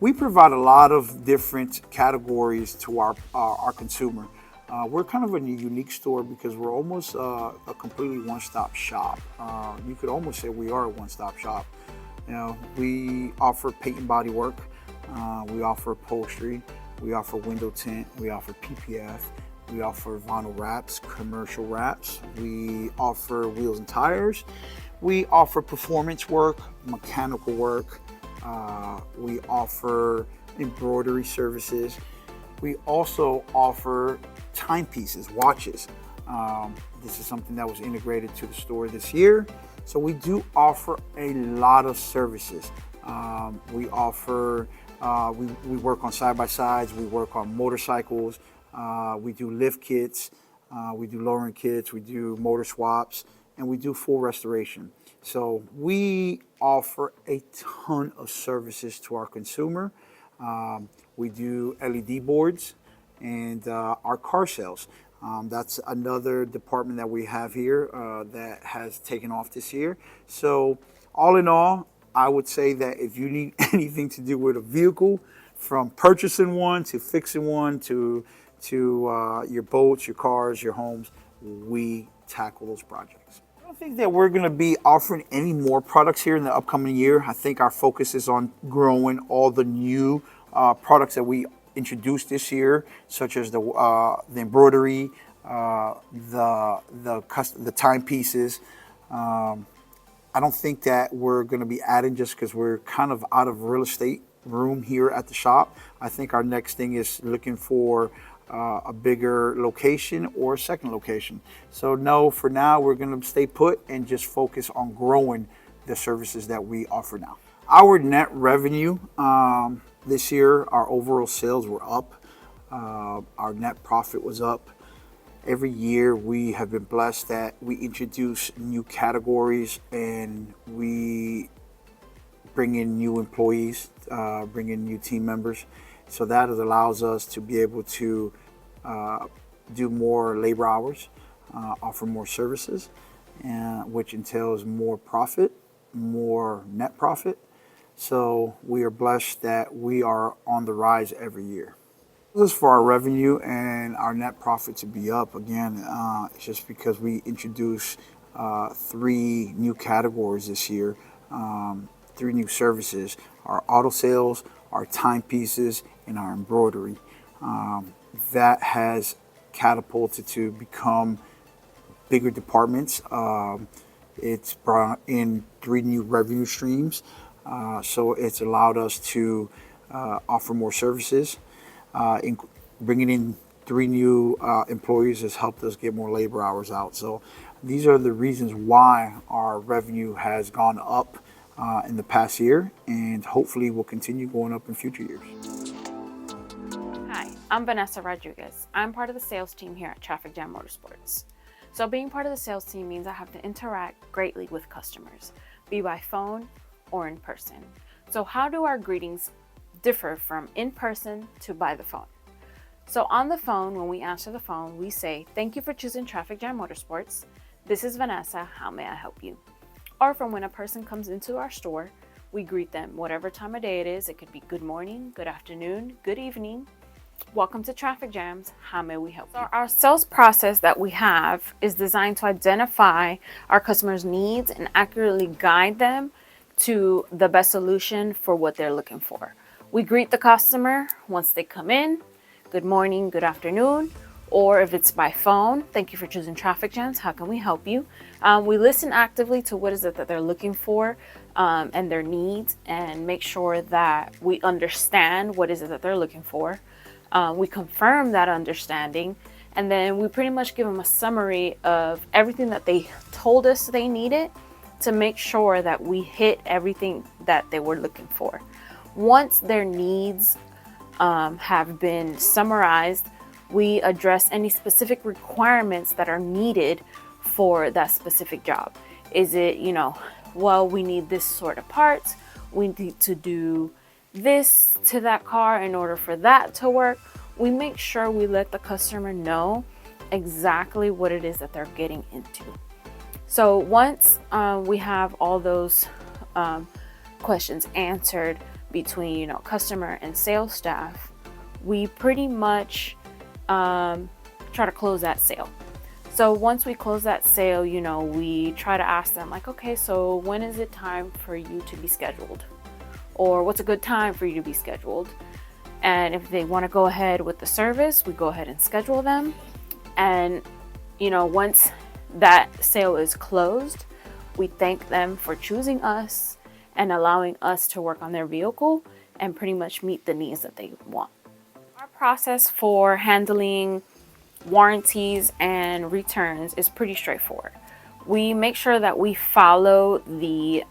We provide a lot of different categories to our consumer. We're kind of a unique store because we're almost a completely one-stop shop. You could almost say we are a one-stop shop. We offer paint and body work, we offer upholstery, we offer window tint, we offer PPF, we offer vinyl wraps, commercial wraps, we offer wheels and tires, we offer performance work, mechanical work, we offer embroidery services. We also offer timepieces, watches. This is something that was integrated to the store this year. So we do offer a lot of services. We offer, we work on side-by-sides, we work on motorcycles, we do lift kits, we do lowering kits, we do motor swaps, and we do full restoration. So we offer a ton of services to our consumer. We do LED boards and our car sales. That's another department that we have here that has taken off this year. So all in all, I would say that if you need anything to do with a vehicle, from purchasing one to fixing one to your boats, your cars, your homes, we tackle those projects. I don't think that we're going to be offering any more products here in the upcoming year. I think our focus is on growing all the new products that we introduced this year, such as the embroidery, the timepieces. I don't think that we're going to be adding just because we're kind of out of real estate room here at the shop. I think our next thing is looking for a bigger location or a second location. So no, for now we're going to stay put and just focus on growing the services that we offer now. Our net revenue this year, our overall sales were up. Our net profit was up. Every year we have been blessed that we introduce new categories and we bring in new employees, bring in new team members. So that allows us to be able to do more labor hours, offer more services, which entails more profit, more net profit. So we are blessed that we are on the rise every year. This is for our revenue and our net profit to be up. Again, it's just because we introduced 3 new categories this year, 3 new services: our auto sales, our timepieces, and our embroidery. That has catapulted to become bigger departments. It's brought in 3 new revenue streams. So it's allowed us to offer more services. Bringing in 3 new employees has helped us get more labor hours out. So these are the reasons why our revenue has gone up in the past year, and hopefully will continue going up in future years.
Hi, I'm Vanessa Rodriguez. I'm part of the sales team here at Traffic Jam Motorsports. So being part of the sales team means I have to interact greatly with customers, be by phone or in person. So how do our greetings differ from in person to by the phone? So on the phone, when we answer the phone, we say, "Thank you for choosing Traffic Jam Motorsports. "This is Vanessa, how may I help you?" Or from when a person comes into our store, we greet them whatever time of day it is. It could be good morning, good afternoon, good evening. "Welcome to Traffic Jams, how may we help you?" So our sales process that we have is designed to identify our customers' needs and accurately guide them to the best solution for what they're looking for. We greet the customer once they come in, "Good morning, good afternoon," or if it's by phone, "Thank you for choosing Traffic Jams, how can we help you?" We listen actively to what is it that they're looking for and their needs, and make sure that we understand what is it that they're looking for. We confirm that understanding, and then we pretty much give them a summary of everything that they told us they needed to make sure that we hit everything that they were looking for. Once their needs have been summarized, we address any specific requirements that are needed for that specific job. Is it, well, we need this sort of parts, we need to do this to that car in order for that to work. We make sure we let the customer know exactly what it is that they're getting into. So once we have all those questions answered between customer and sales staff, we pretty much try to close that sale. So once we close that sale, we try to ask them like, "Okay, so when is it time for you to be scheduled?" Or "What's a good time for you to be scheduled?" And if they want to go ahead with the service, we go ahead and schedule them. And once that sale is closed, we thank them for choosing us and allowing us to work on their vehicle and pretty much meet the needs that they want. Our process for handling warranties and returns is pretty straightforward. We make sure that we follow the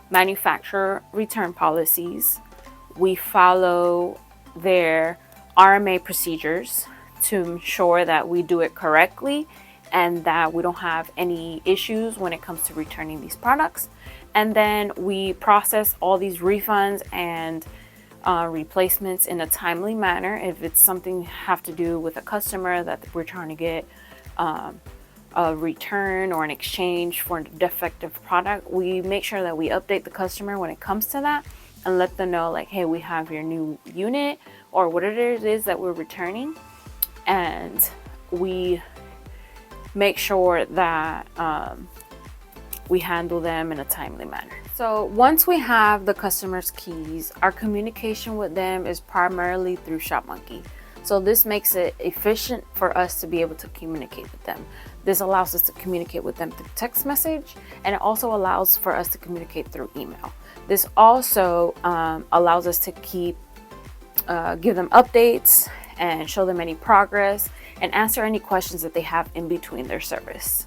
manufacturer return policies. We follow their RMA procedures to ensure that we do it correctly and that we don't have any issues when it comes to returning these products. And then we process all these refunds and replacements in a timely manner. If it's something have to do with a customer that we're trying to get a return or an exchange for a defective product, we make sure that we update the customer when it comes to that and let them know like, "Hey, we have your new unit," or whatever it is that we're returning, and we make sure that we handle them in a timely manner. So once we have the customer's keys, our communication with them is primarily through ShopMonkey. So this makes it efficient for us to be able to communicate with them. This allows us to communicate with them through text message, and it also allows for us to communicate through email. This also allows us to give them updates and show them any progress and answer any questions that they have in between their service.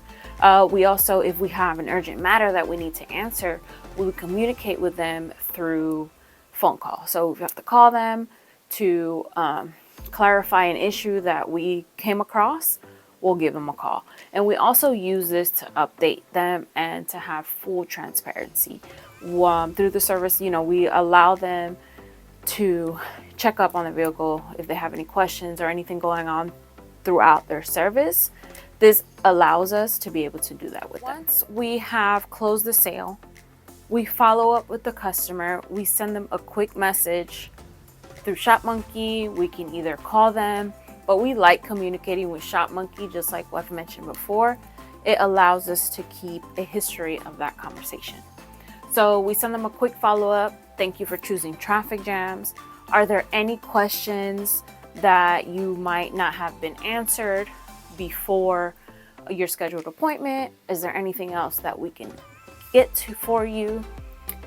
We also, if we have an urgent matter that we need to answer, we would communicate with them through phone call. So if we have to call them to clarify an issue that we came across, we'll give them a call. And we also use this to update them and to have full transparency. Through the service, we allow them to check up on the vehicle if they have any questions or anything going on throughout their service. This allows us to be able to do that with them. Once we have closed the sale, we follow up with the customer. We send them a quick message through ShopMonkey. We can either call them, but we like communicating with ShopMonkey, just like what I've mentioned before. It allows us to keep a history of that conversation. So we send them a quick follow-up. "Thank you for choosing Traffic Jams. Are there any questions that you might not have been answered before your scheduled appointment? Is there anything else that we can get to for you?"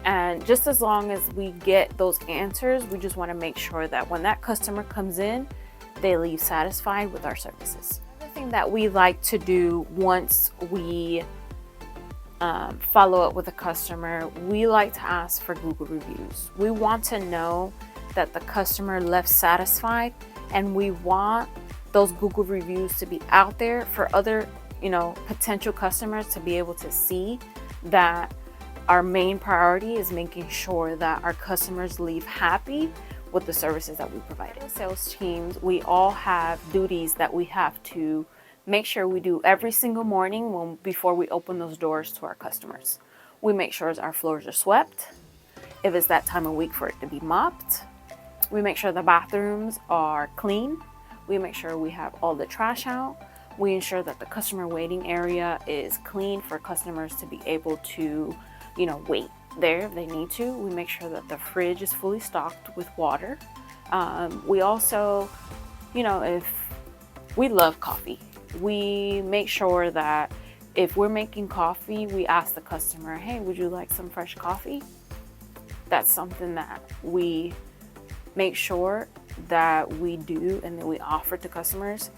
And just as long as we get those answers, we just want to make sure that when that customer comes in, they leave satisfied with our services. Another thing that we like to do once we follow up with a customer, we like to ask for Google reviews. We want to know that the customer left satisfied, and we want those Google reviews to be out there for other potential customers to be able to see that our main priority is making sure that our customers leave happy with the services that we provide. As sales teams, we all have duties that we have to make sure we do every single morning before we open those doors to our customers. We make sure our floors are swept. If it's that time of week for it to be mopped, we make sure the bathrooms are clean. We make sure we have all the trash out. We ensure that the customer waiting area is clean for customers to be able to, wait there if they need to. We make sure that the fridge is fully stocked with water. We also, if we love coffee, we make sure that if we're making coffee, we ask the customer, hey, would you like some fresh coffee? That's something that we make sure that we do and that we offer to customers,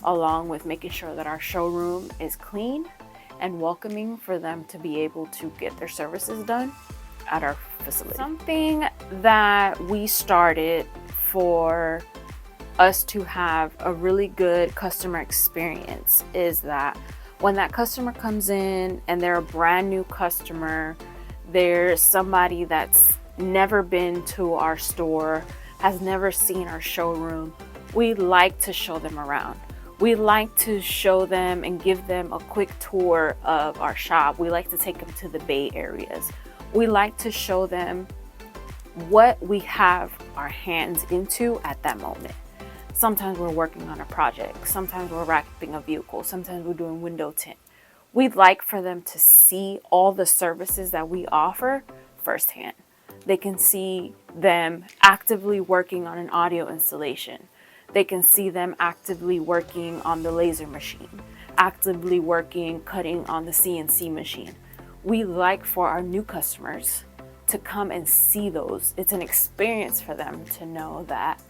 along with making sure that our showroom is clean and welcoming for them to be able to get their services done at our facility. Something that we started for us to have a really good customer experience is that when that customer comes in and they're a brand new customer, they're somebody that's never been to our store, has never seen our showroom, we like to show them around. We like to show them and give them a quick tour of our shop. We like to take them to the Bay areas. We like to show them what we have our hands into at that moment. Sometimes we're working on a project. Sometimes we're wrapping a vehicle. Sometimes we're doing window tint. We'd like for them to see all the services that we offer firsthand. They can see them actively working on an audio installation. They can see them actively working on the laser machine, actively working, cutting on the CNC machine. We like for our new customers to come and see those. It's an experience for them to know that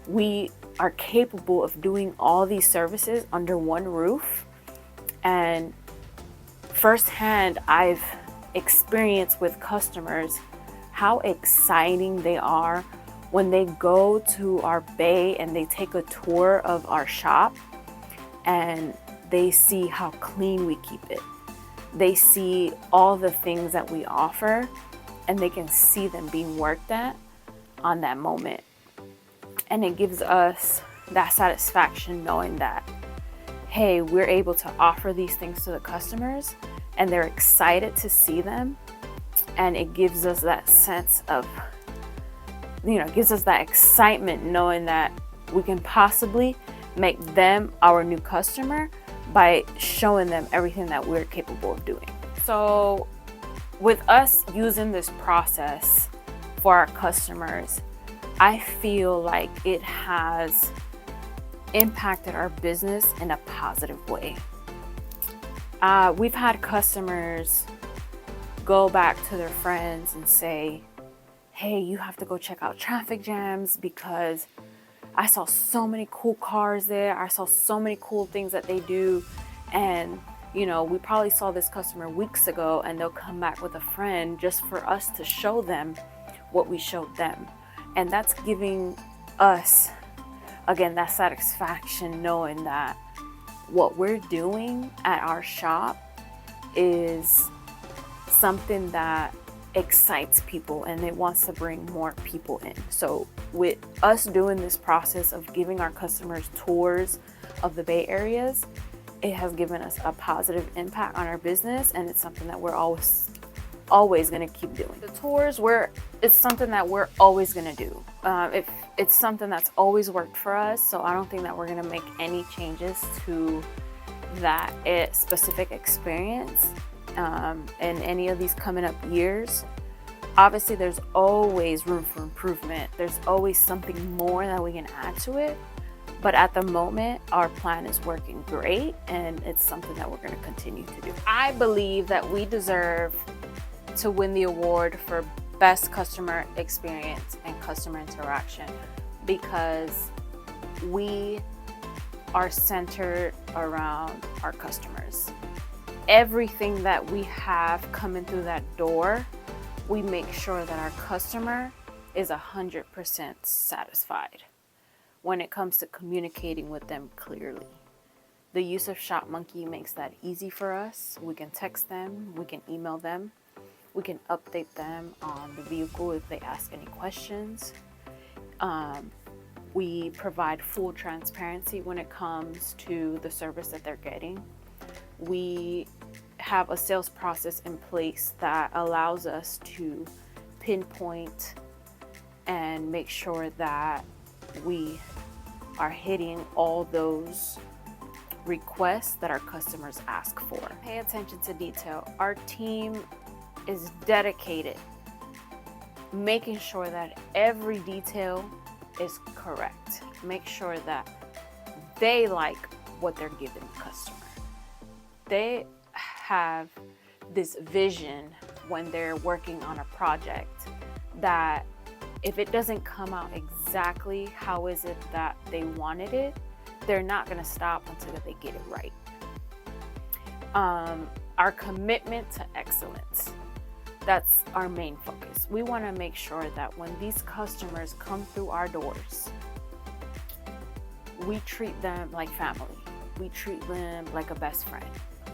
we are capable of doing all these services under one roof. And firsthand, I've experienced with customers how exciting they are when they go to our bay and they take a tour of our shop and they see how clean we keep it. They see all the things that we offer and they can see them being worked at on that moment. And it gives us that satisfaction knowing that, hey, we're able to offer these things to the customers and they're excited to see them. And it gives us that sense of, gives us that excitement knowing that we can possibly make them our new customer by showing them everything that we're capable of doing. So with us using this process for our customers, I feel like it has impacted our business in a positive way. We've had customers go back to their friends and say, hey, you have to go check out Traffic Jams because I saw so many cool cars there. I saw so many cool things that they do. And, we probably saw this customer weeks ago, and they'll come back with a friend just for us to show them what we showed them. And that's giving us, again, that satisfaction knowing that what we're doing at our shop is something that excites people and it wants to bring more people in. So with us doing this process of giving our customers tours of the Bay areas, it has given us a positive impact on our business, and it's something that we're always going to keep doing. The tours, it's something that we're always going to do. It's something that's always worked for us, so I don't think that we're going to make any changes to that specific experience in any of these coming up years. Obviously, there's always room for improvement. There's always something more that we can add to it. But at the moment, our plan is working great, and it's something that we're going to continue to do. I believe that we deserve to win the award for best customer experience and customer interaction because we are centered around our customers. Everything that we have coming through that door, we make sure that our customer is 100% satisfied when it comes to communicating with them clearly. The use of ShopMonkey makes that easy for us. We can text them, we can email them, we can update them on the vehicle if they ask any questions. We provide full transparency when it comes to the service that they're getting. We have a sales process in place that allows us to pinpoint and make sure that we are hitting all those requests that our customers ask for. Pay attention to detail. Our team is dedicated, making sure that every detail is correct. Make sure that they like what they're giving the customer. They have this vision when they're working on a project that if it doesn't come out exactly how is it that they wanted it, they're not going to stop until they get it right. Our commitment to excellence, that's our main focus. We want to make sure that when these customers come through our doors, we treat them like family. We treat them like a best friend.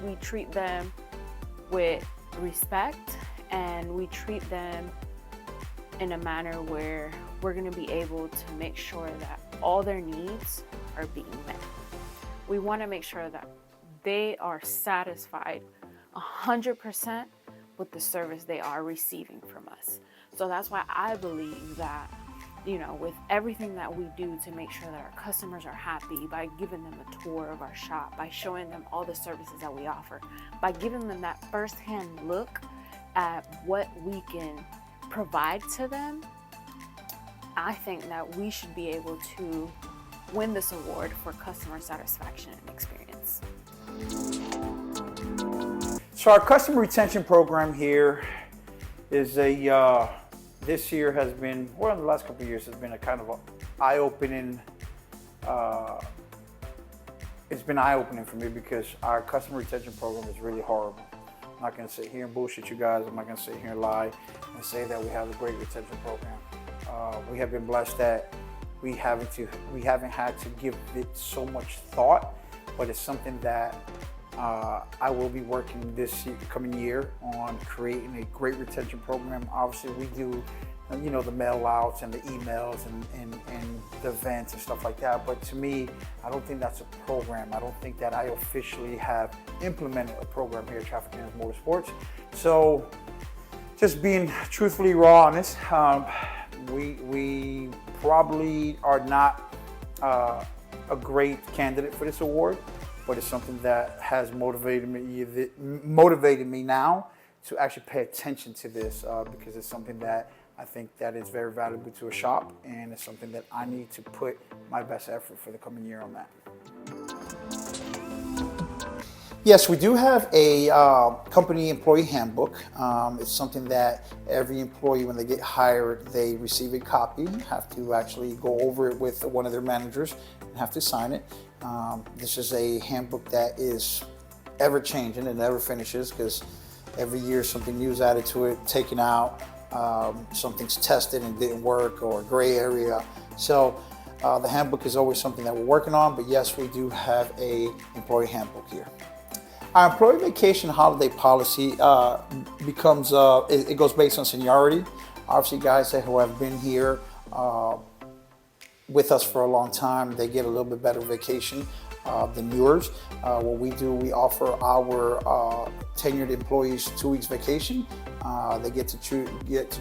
We treat them with respect, and we treat them in a manner where we're going to be able to make sure that all their needs are being met. We want to make sure that they are satisfied 100% with the service they are receiving from us. So that's why I believe that, you know, with everything that we do to make sure that our customers are happy, by giving them a tour of our shop, by showing them all the services that we offer, by giving them that firsthand look at what we can provide to them, I think that we should be able to win this award for customer satisfaction and experience.
So our customer retention program here is a, this year has been, well, in the last couple of years has been a kind of eye-opening, it's been eye-opening for me because our customer retention program is really horrible. I'm not gonna sit here and bullshit you guys. I'm not gonna sit here and lie and say that we have a great retention program. We have been blessed that we haven't had to give it so much thought, but it's something that I will be working this coming year on creating a great retention program. Obviously, we do, you know, the mail outs and the emails and the events and stuff like that. But to me, I don't think that's a program. I don't think that I officially have implemented a program here at Traffic Jams Motorsports. So, just being truthfully raw honest, we probably are not a great candidate for this award, but it's something that has motivated me now to actually pay attention to this because it's something that I think that is very valuable to a shop, and it's something that I need to put my best effort for the coming year on that. Yes, we do have a company employee handbook. It's something that every employee, when they get hired, they receive a copy, have to actually go over it with one of their managers and have to sign it. This is a handbook that is ever changing and never finishes because every year something new is added to it, taken out, something's tested and didn't work, or a gray area. So the handbook is always something that we're working on, but yes, we do have a employee handbook here. Our employee vacation holiday policy becomes, it goes based on seniority. Obviously, guys who have been here with us for a long time, they get a little bit better vacation than yours. What we do, we offer our tenured employees 2 weeks vacation. They get to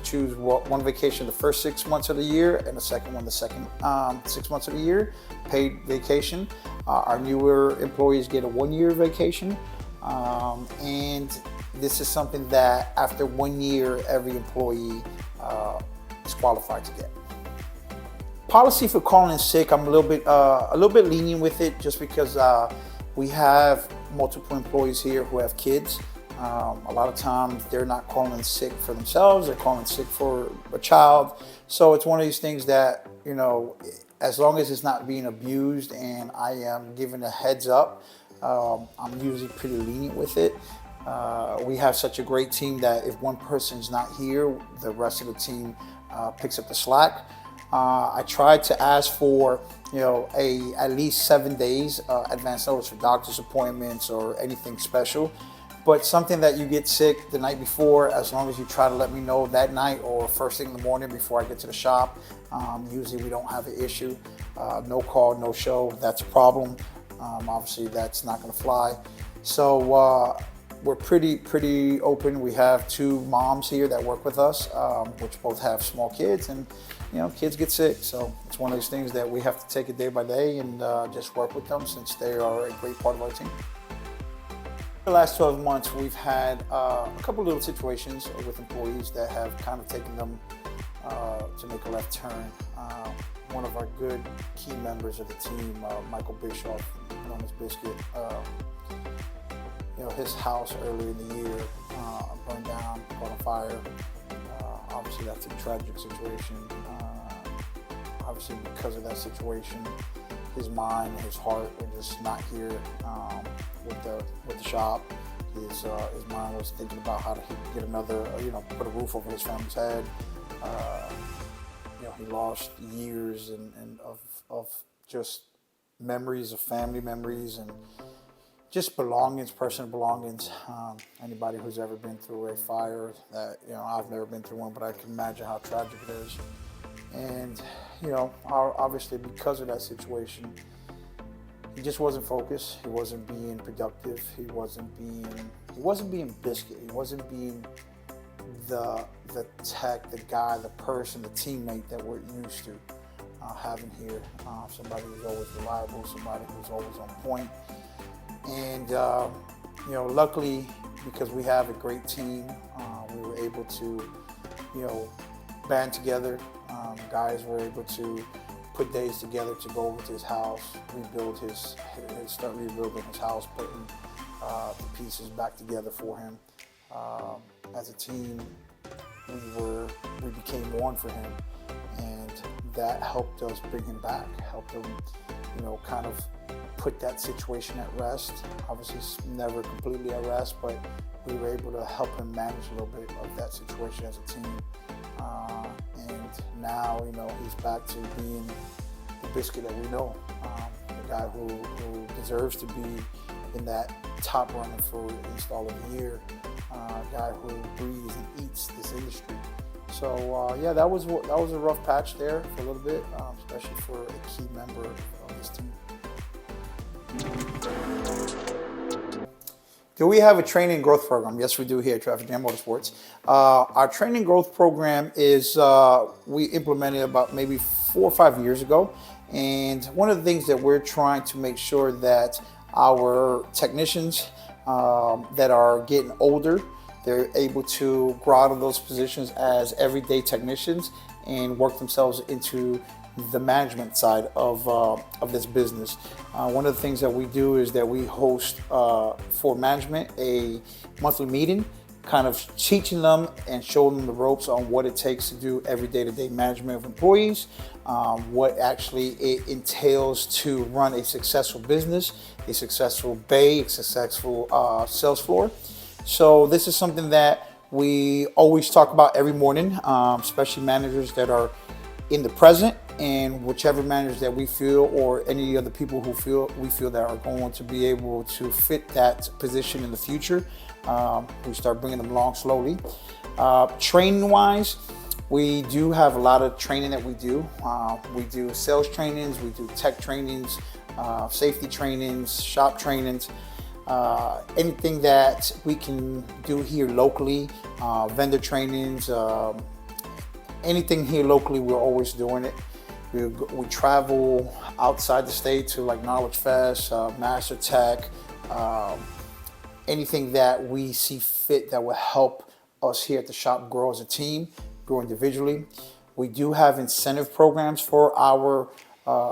choose one vacation the first 6 months of the year, and the second one the second 6 months of the year, paid vacation. Our newer employees get a 1-year vacation. And this is something that after 1 year, every employee is qualified to get. Policy for calling in sick, I'm a little bit lenient with it, just because we have multiple employees here who have kids. A lot of times they're not calling sick for themselves, they're calling sick for a child. So it's one of these things that, you know, as long as it's not being abused and I am given a heads up, I'm usually pretty lenient with it. We have such a great team that if one person's not here, the rest of the team picks up the slack. I tried to ask for, you know, at least 7 days advance notice for doctor's appointments or anything special. But something that you get sick the night before, as long as you try to let me know that night or first thing in the morning before I get to the shop, usually we don't have an issue. No call, no show, that's a problem. Obviously that's not gonna fly. So we're pretty open. We have 2 moms here that work with us, which both have small kids, and kids get sick. So it's one of those things that we have to take it day by day and just work with them, since they are a great part of our team. The last 12 months, we've had a couple little situations with employees that have kind of taken them to make a left turn. One of our good key members of the team, Michael Bischoff, known as Biscuit, his house earlier in the year burned down, caught on fire. Obviously, that's a tragic situation. Obviously, because of that situation, his mind and his heart were just not here with the shop. His mind was thinking about how to get another, put a roof over his family's head. He lost years and of just memories of family memories and just belongings, personal belongings. Anybody who's ever been through a fire, that I've never been through one, but I can imagine how tragic it is. And obviously because of that situation, he just wasn't focused. He wasn't being productive. He wasn't being Biscuit. He wasn't being the tech, the guy, the person, the teammate that we're used to having here. Somebody who's always reliable, somebody who's always on point. And luckily, because we have a great team, we were able to band together. Guys were able to put days together to go over to his house, start rebuilding his house, putting the pieces back together for him. As a team, we became one for him, and that helped us bring him back, helped him, kind of put that situation at rest. Obviously, it's never completely at rest, but we were able to help him manage a little bit of that situation as a team. And now, he's back to being the Biscuit that we know, the guy who deserves to be in that top running for Install of the Year, guy who breathes and eats this industry. So yeah, that was a rough patch there for a little bit, especially for a key member of this team. Do we have a training growth program? Yes, we do here at Traffic Jam Motorsports. Our training growth program is, we implemented about maybe 4 or 5 years ago. And one of the things that we're trying to make sure that our technicians that are getting older, they're able to grow out of those positions as everyday technicians and work themselves into the management side of this business. One of the things that we do is that we host for management a monthly meeting, kind of teaching them and showing them the ropes on what it takes to do every day-to-day management of employees, what actually it entails to run a successful business, a successful bay, a successful sales floor. So this is something that we always talk about every morning, especially managers that are in the present, and whichever managers that we feel or any other people who we feel that are going to be able to fit that position in the future. We start bringing them along slowly. Training wise, we do have a lot of training that we do. We do sales trainings, we do tech trainings, safety trainings, shop trainings, anything that we can do here locally, vendor trainings, anything here locally, we're always doing it. We travel outside the state to like Knowledge Fest, Master Tech, anything that we see fit that will help us here at the shop grow as a team, grow individually. We do have incentive programs for our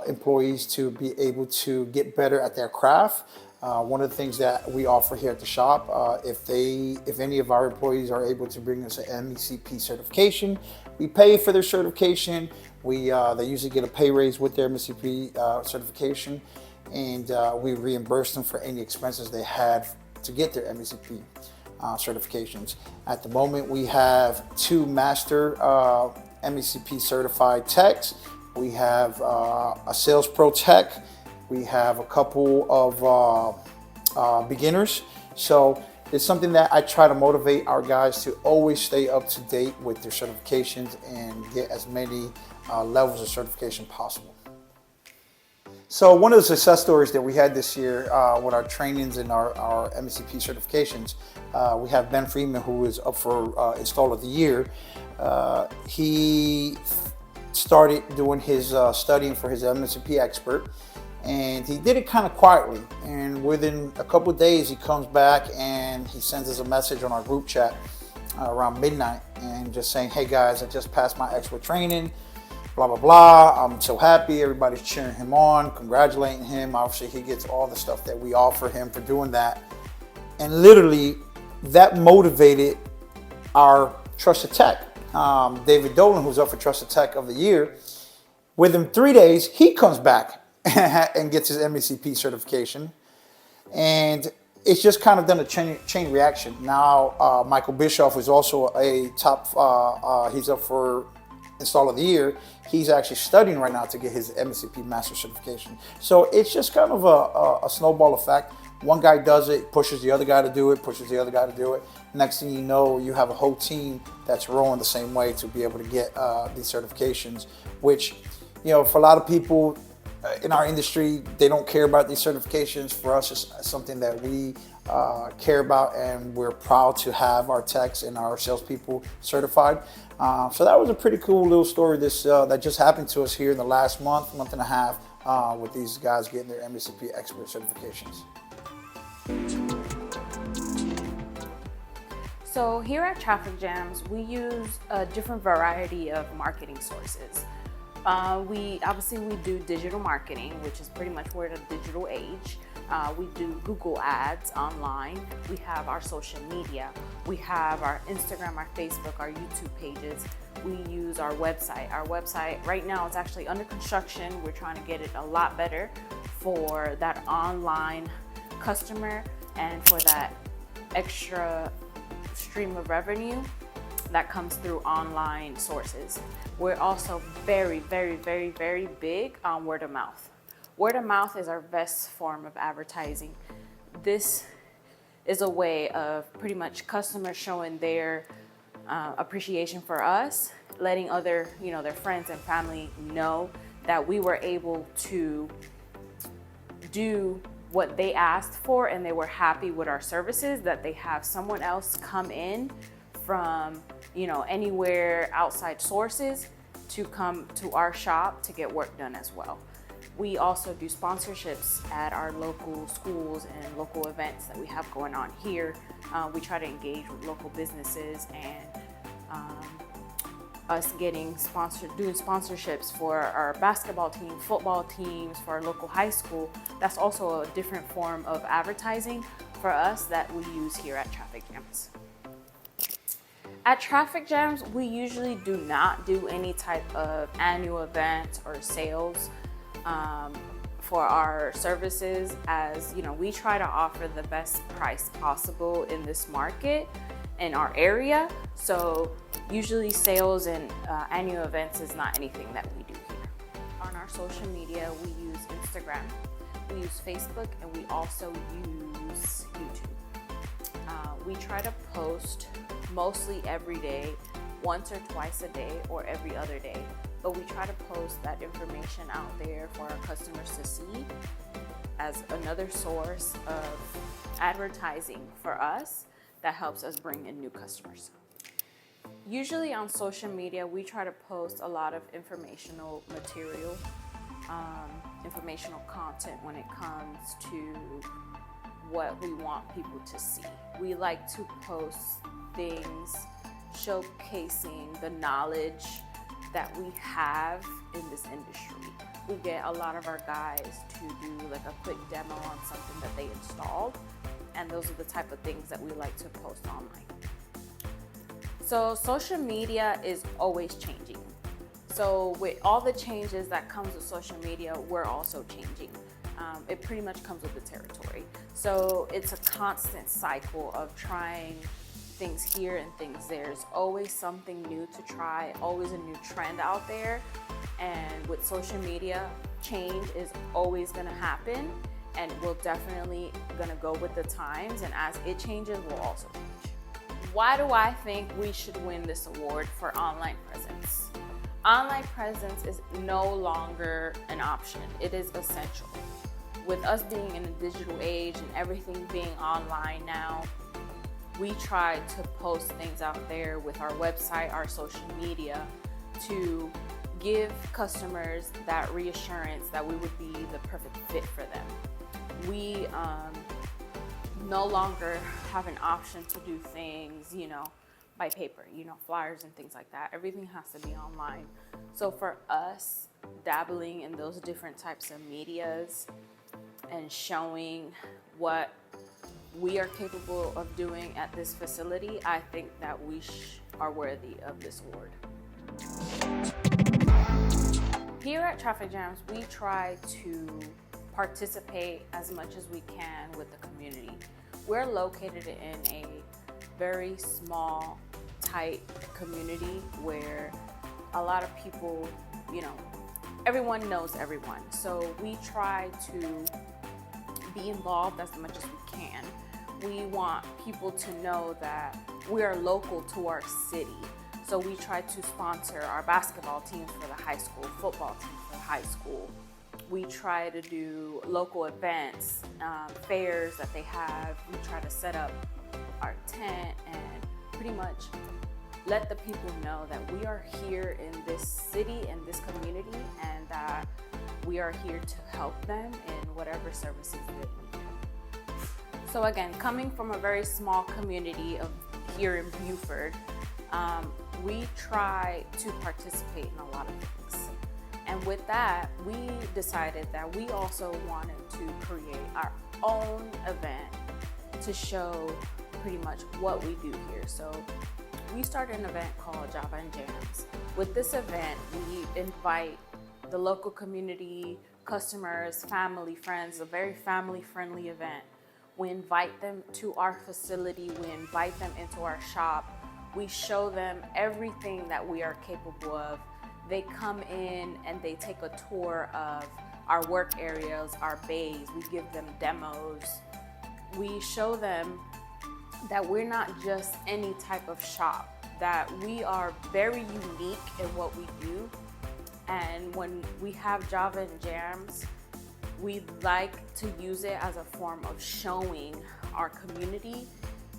employees to be able to get better at their craft. One of the things that we offer here at the shop, if any of our employees are able to bring us an MECP certification, we pay for their certification. They usually get a pay raise with their MECP certification, and we reimburse them for any expenses they had to get their MECP certifications. At the moment, we have 2 master MECP certified techs. We have a sales pro tech. We have a couple of beginners. So It's something that I try to motivate our guys to always stay up to date with their certifications and get as many levels of certification possible. So one of the success stories that we had this year with our trainings and our MCP certifications, we have Ben Freeman, who is up for Install of the Year. He started doing his studying for his MCP expert, and he did it kind of quietly. And within a couple of days, he comes back and he sends us a message on our group chat around midnight and just saying, "Hey guys, I just passed my expert training. Blah, blah, blah. I'm so happy." Everybody's cheering him on, congratulating him. Obviously, he gets all the stuff that we offer him for doing that. And literally, that motivated our Trusted Tech. David Dolan, who's up for Trusted Tech of the Year. Within 3 days, he comes back and gets his MECP certification. And it's just kind of done a chain reaction. Now, Michael Bischoff is also a top, he's up for Install of the Year. He's actually studying right now to get his MCP Master Certification. So it's just kind of a snowball effect. One guy does it, pushes the other guy to do it, pushes the other guy to do it. Next thing you know, you have a whole team that's rowing the same way to be able to get these certifications, which, you know, for a lot of people in our industry, they don't care about these certifications. For us, it's something that we care about, and we're proud to have our techs and our salespeople certified. So that was a pretty cool little story that just happened to us here in the last month and a half with these guys getting their MECP expert certifications.
So here at Traffic Jams, we use a different variety of marketing sources. We do digital marketing, which is pretty much we're in a digital age. We do Google ads online. We have our social media. We have our Instagram, our Facebook, our YouTube pages. We use our website. Our website right now is actually under construction. We're trying to get it a lot better for that online customer and for that extra stream of revenue that comes through online sources. We're also very, very, very, very big on word of mouth. Word of mouth is our best form of advertising. This is a way of pretty much customers showing their appreciation for us, letting other, their friends and family know that we were able to do what they asked for and they were happy with our services, that they have someone else come in from, anywhere outside sources to come to our shop to get work done as well. We also do sponsorships at our local schools and local events that we have going on here. We try to engage with local businesses and us doing sponsorships for our basketball team, football teams, for our local high school. That's also a different form of advertising for us that we use here at Traffic Jams. At Traffic Jams, we usually do not do any type of annual event or sales for our services, as we try to offer the best price possible in this market in our area. So usually sales and annual events is not anything that we do here. On our social media, we use Instagram, we use Facebook, and we also use YouTube. We try to post mostly every day, once or twice a day, or every other day. But we try to post that information out there for our customers to see as another source of advertising for us that helps us bring in new customers. Usually on social media, we try to post a lot of informational material, informational content when it comes to what we want people to see. We like to post things showcasing the knowledge that we have in this industry. We get a lot of our guys to do like a quick demo on something that they installed, and those are the type of things that we like to post online. So social media is always changing. So with all the changes that comes with social media, we're also changing. It pretty much comes with the territory. So it's a constant cycle of trying things here and things there. There's always something new to try, always a new trend out there. And with social media, change is always gonna happen. and we're definitely gonna go with the times, and as it changes, we'll also change. Why do I think we should win this award for online presence? Online presence is no longer an option, it is essential. With us being in a digital age and everything being online now, we try to post things out there with our website, our social media, to give customers that reassurance that we would be the perfect fit for them. We no longer have an option to do things, by paper, flyers and things like that. Everything has to be online. So for us, dabbling in those different types of medias and showing what we are capable of doing at this facility, I think that we are worthy of this award. Here at Traffic Jams, we try to participate as much as we can with the community. We're located in a very small, tight community where a lot of people, everyone knows everyone. So we try to be involved as much as we can. We want people to know that we are local to our city. So we try to sponsor our basketball teams for the high school, football teams for the high school. We try to do local events, fairs that they have. We try to set up our tent and pretty much let the people know that we are here in this city and this community, and that we are here to help them in whatever services they need. So again, coming from a very small community of here in Buford, we try to participate in a lot of things. And with that, we decided that we also wanted to create our own event to show pretty much what we do here. So we started an event called Java and Jams. With this event, we invite the local community, customers, family, friends, a very family-friendly event. We invite them to our facility, we invite them into our shop. We show them everything that we are capable of. They come in and they take a tour of our work areas, our bays. We give them demos. We show them that we're not just any type of shop, that we are very unique in what we do. And when we have Java and Jams, we like to use it as a form of showing our community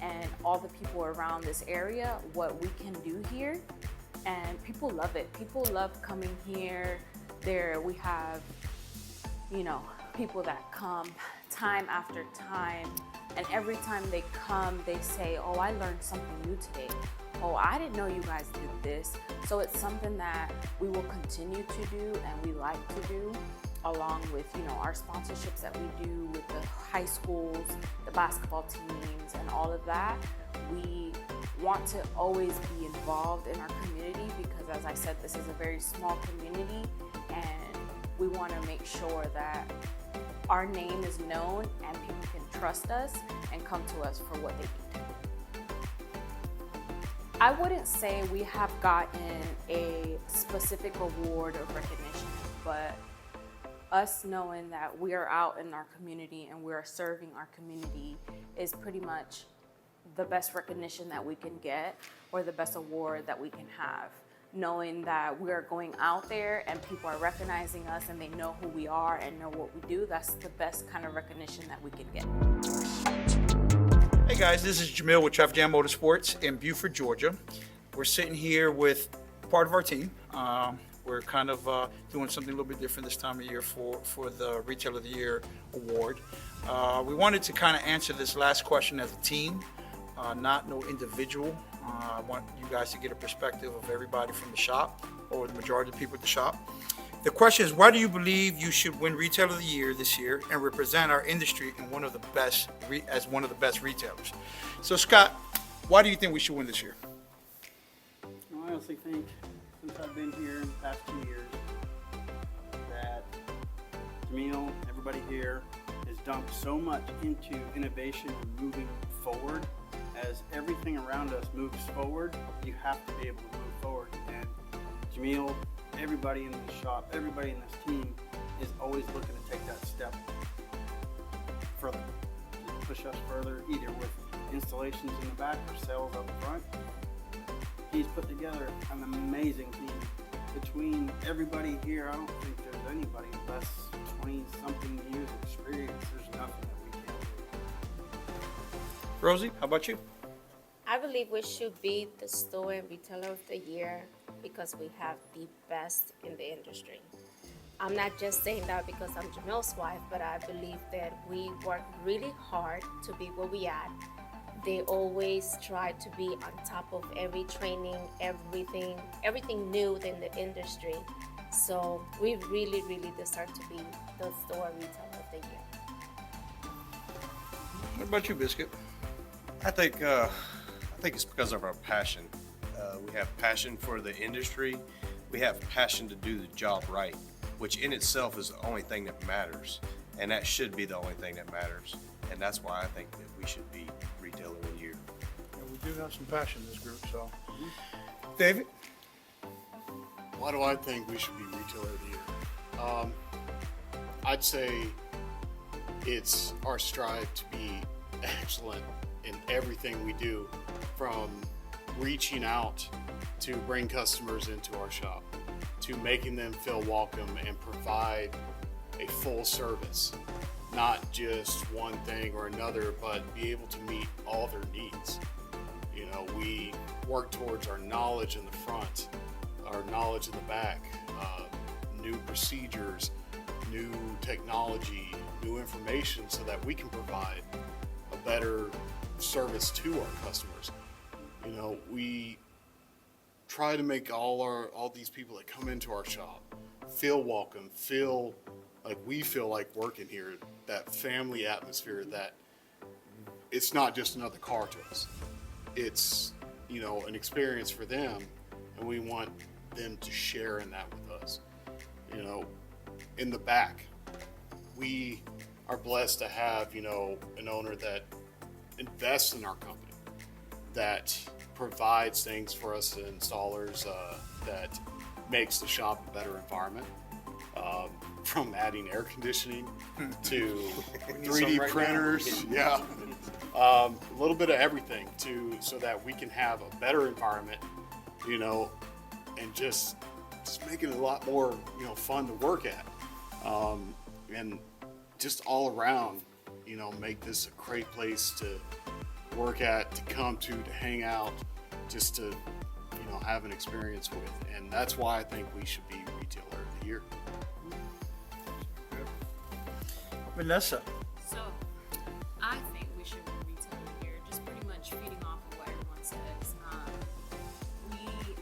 and all the people around this area what we can do here. And people love it. People love coming here. We have, people that come time after time. And every time they come, they say, oh, I learned something new today. Oh, I didn't know you guys did this. So it's something that we will continue to do and we like to do, along with, our sponsorships that we do with the high schools, the basketball teams, and all of that. We want to always be involved in our community because, as I said, this is a very small community, and we want to make sure that our name is known and people can trust us and come to us for what they need. I wouldn't say we have gotten a specific award of recognition, but us knowing that we are out in our community and we are serving our community is pretty much the best recognition that we can get, or the best award that we can have. Knowing that we are going out there and people are recognizing us and they know who we are and know what we do, that's the best kind of recognition that we can get.
Hey guys, this is Jamil with Traffic Jam Motorsports in Buford, Georgia. We're sitting here with part of our team. We're kind of doing something a little bit different this time of year for the Retailer of the Year award. We wanted to kind of answer this last question as a team, not no individual. I want you guys to get a perspective of everybody from the shop, or the majority of the people at the shop. The question is, why do you believe you should win Retailer of the Year this year and represent our industry in as one of the best retailers? So Scott, why do you think we should win this year?
I honestly think, since I've been here in the past 2 years, that Jamil, everybody here, has dumped so much into innovation and moving forward. As everything around us moves forward, you have to be able to move forward. And Jamil, everybody in the shop, everybody in this team is always looking to take that step further, to push us further, either with installations in the back or sales up front. He's put together an amazing team. Between everybody here, I don't think there's anybody less 20-something years of experience. There's nothing that we can't do.
Rosie, how about you?
I believe we should be the store and retailer of the year because we have the best in the industry. I'm not just saying that because I'm Jamel's wife, but I believe that we work really hard to be where we at. They always try to be on top of every training, everything new in the industry. So we really, really deserve to be the store retailer of the year.
What about you, Biscuit?
I think it's because of our passion. We have passion for the industry. We have passion to do the job right, which in itself is the only thing that matters, and that should be the only thing that matters. And that's why I think that we should be retailer of the year.
And we do have some passion in this group, so.
David?
Why do I think we should be retailer of the year? I'd say it's our strive to be excellent in everything we do, from reaching out to bring customers into our shop, to making them feel welcome and provide a full service. Not just one thing or another, but be able to meet all their needs. You know, we work towards our knowledge in the front, our knowledge in the back, new procedures, new technology, new information, so that we can provide a better service to our customers. You know, we try to make all these people that come into our shop feel welcome, feel like we feel like working here, that family atmosphere, that it's not just another car to us. It's, you know, an experience for them, and we want them to share in that with us. You know, in the back, we are blessed to have, you know, an owner that invests in our company, that provides things for us installers, that makes the shop a better environment. From adding air conditioning to 3D printers, yeah, a little bit of everything so that we can have a better environment, you know, and just making it a lot more, you know, fun to work at, and just all around, you know, make this a great place to work at, to come to hang out, just to, you know, have an experience with. And that's why I think we should be retailer of the year.
Vanessa.
So, I think we should be retailer of the year, just pretty much feeding off of what everyone says. We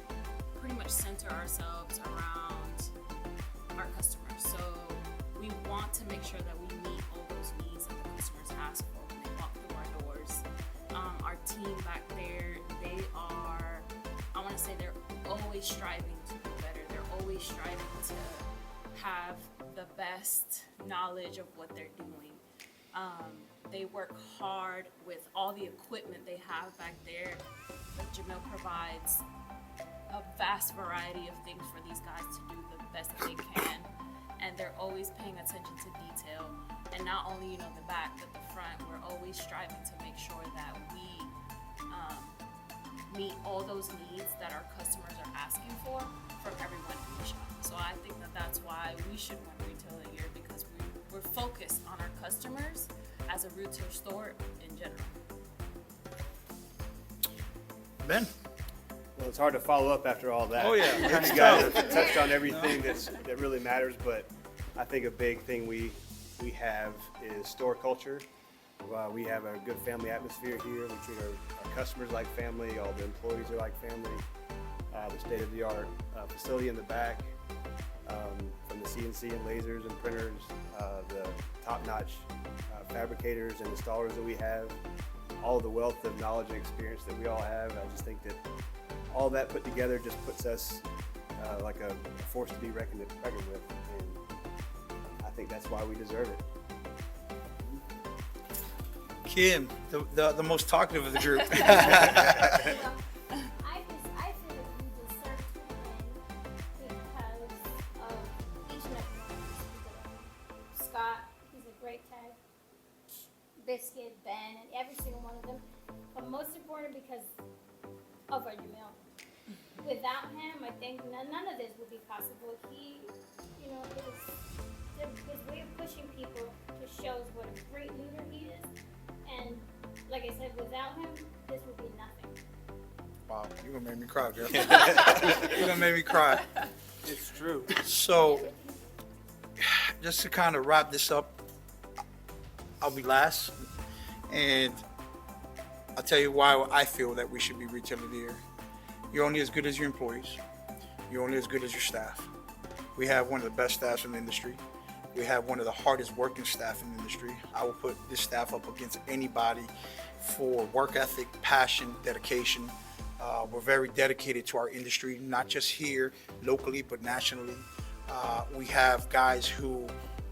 pretty much center ourselves around our customers. So, we want to make sure that we meet all those needs that the customers ask for when they walk through our doors. Our team back there, they are, I want to say they're always striving to do better. They're always striving to have the best knowledge of what they're doing. They work hard with all the equipment they have back there. But Jamil provides a vast variety of things for these guys to do the best that they can. And they're always paying attention to detail. And not only, you know, the back, but the front, we're always striving to make sure that we meet all those needs that our customers are asking for from everyone in the shop. So I think that that's why we should win Retail of the Year, because we're focused on our customers as a retail store in general.
Ben?
Well, it's hard to follow up after all that.
Oh, yeah.
You guys have touched on everything that really matters, but I think a big thing we have is store culture. We have a good family atmosphere here. We treat our customers like family. All the employees are like family. The state-of-the-art facility in the back, from the CNC and lasers and printers, the top-notch fabricators and installers that we have, all the wealth of knowledge and experience that we all have. I just think that all that put together just puts us like a force to be reckoned with, and I think that's why we deserve it.
Kim, the most talkative of the group.
Scott, he's a great tag. Biscuit, Ben, and every single one of them. But most important because of our Jamil. Without him, I think none of this would be possible. He, his way of pushing people just shows what a great leader he is. And like I said, without him, this would be nothing.
Wow, you're gonna make me cry, girl. You're gonna make me cry.
It's true.
So, just to kind of wrap this up, I'll be last, and I'll tell you why I feel that we should be Retailer of the Year. You're only as good as your employees. You're only as good as your staff. We have one of the best staffs in the industry. We have one of the hardest working staff in the industry. I will put this staff up against anybody for work ethic, passion, dedication. We're very dedicated to our industry, not just here locally, but nationally. We have guys who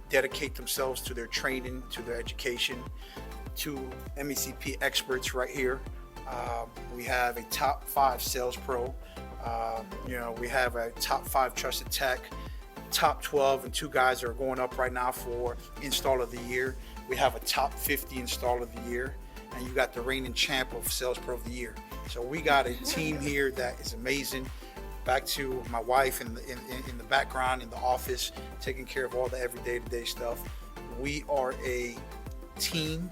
dedicate themselves to their training, to their education, to MECP experts right here. We have a top 5 sales pro. We have a top 5 trusted tech, top 12, and 2 guys that are going up right now for install of the year. We have a top 50 install of the year, and you got the reigning champ of sales pro of the year. So we got a team here that is amazing. Back to my wife in the background in the office, taking care of all the everyday to day stuff. We are a team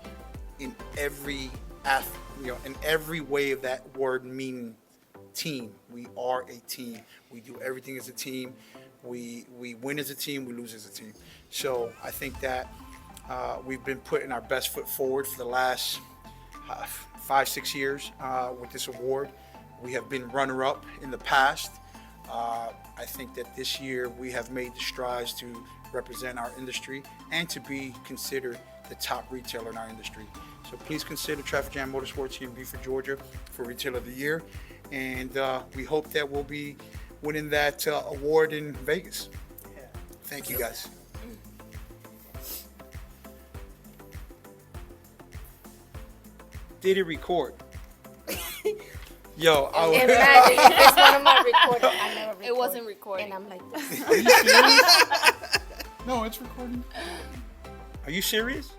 in every in every way of that word meaning team. We are a team. We do everything as a team. We win as a team, we lose as a team. So I think that we've been putting our best foot forward for the last 5-6 years with this award. We have been runner-up in the past. I think that this year we have made the strides to represent our industry and to be considered the top retailer in our industry. So please consider Traffic Jam Motorsports here in Beaufort, Georgia for Retailer of the Year. And we hope that we'll be winning that award in Vegas. Thank you guys. Did it record? Yo,
it's one of my recordings. I never recorded.
It wasn't recording.
And I'm like this.
Are you serious? No, it's recording. Are you serious?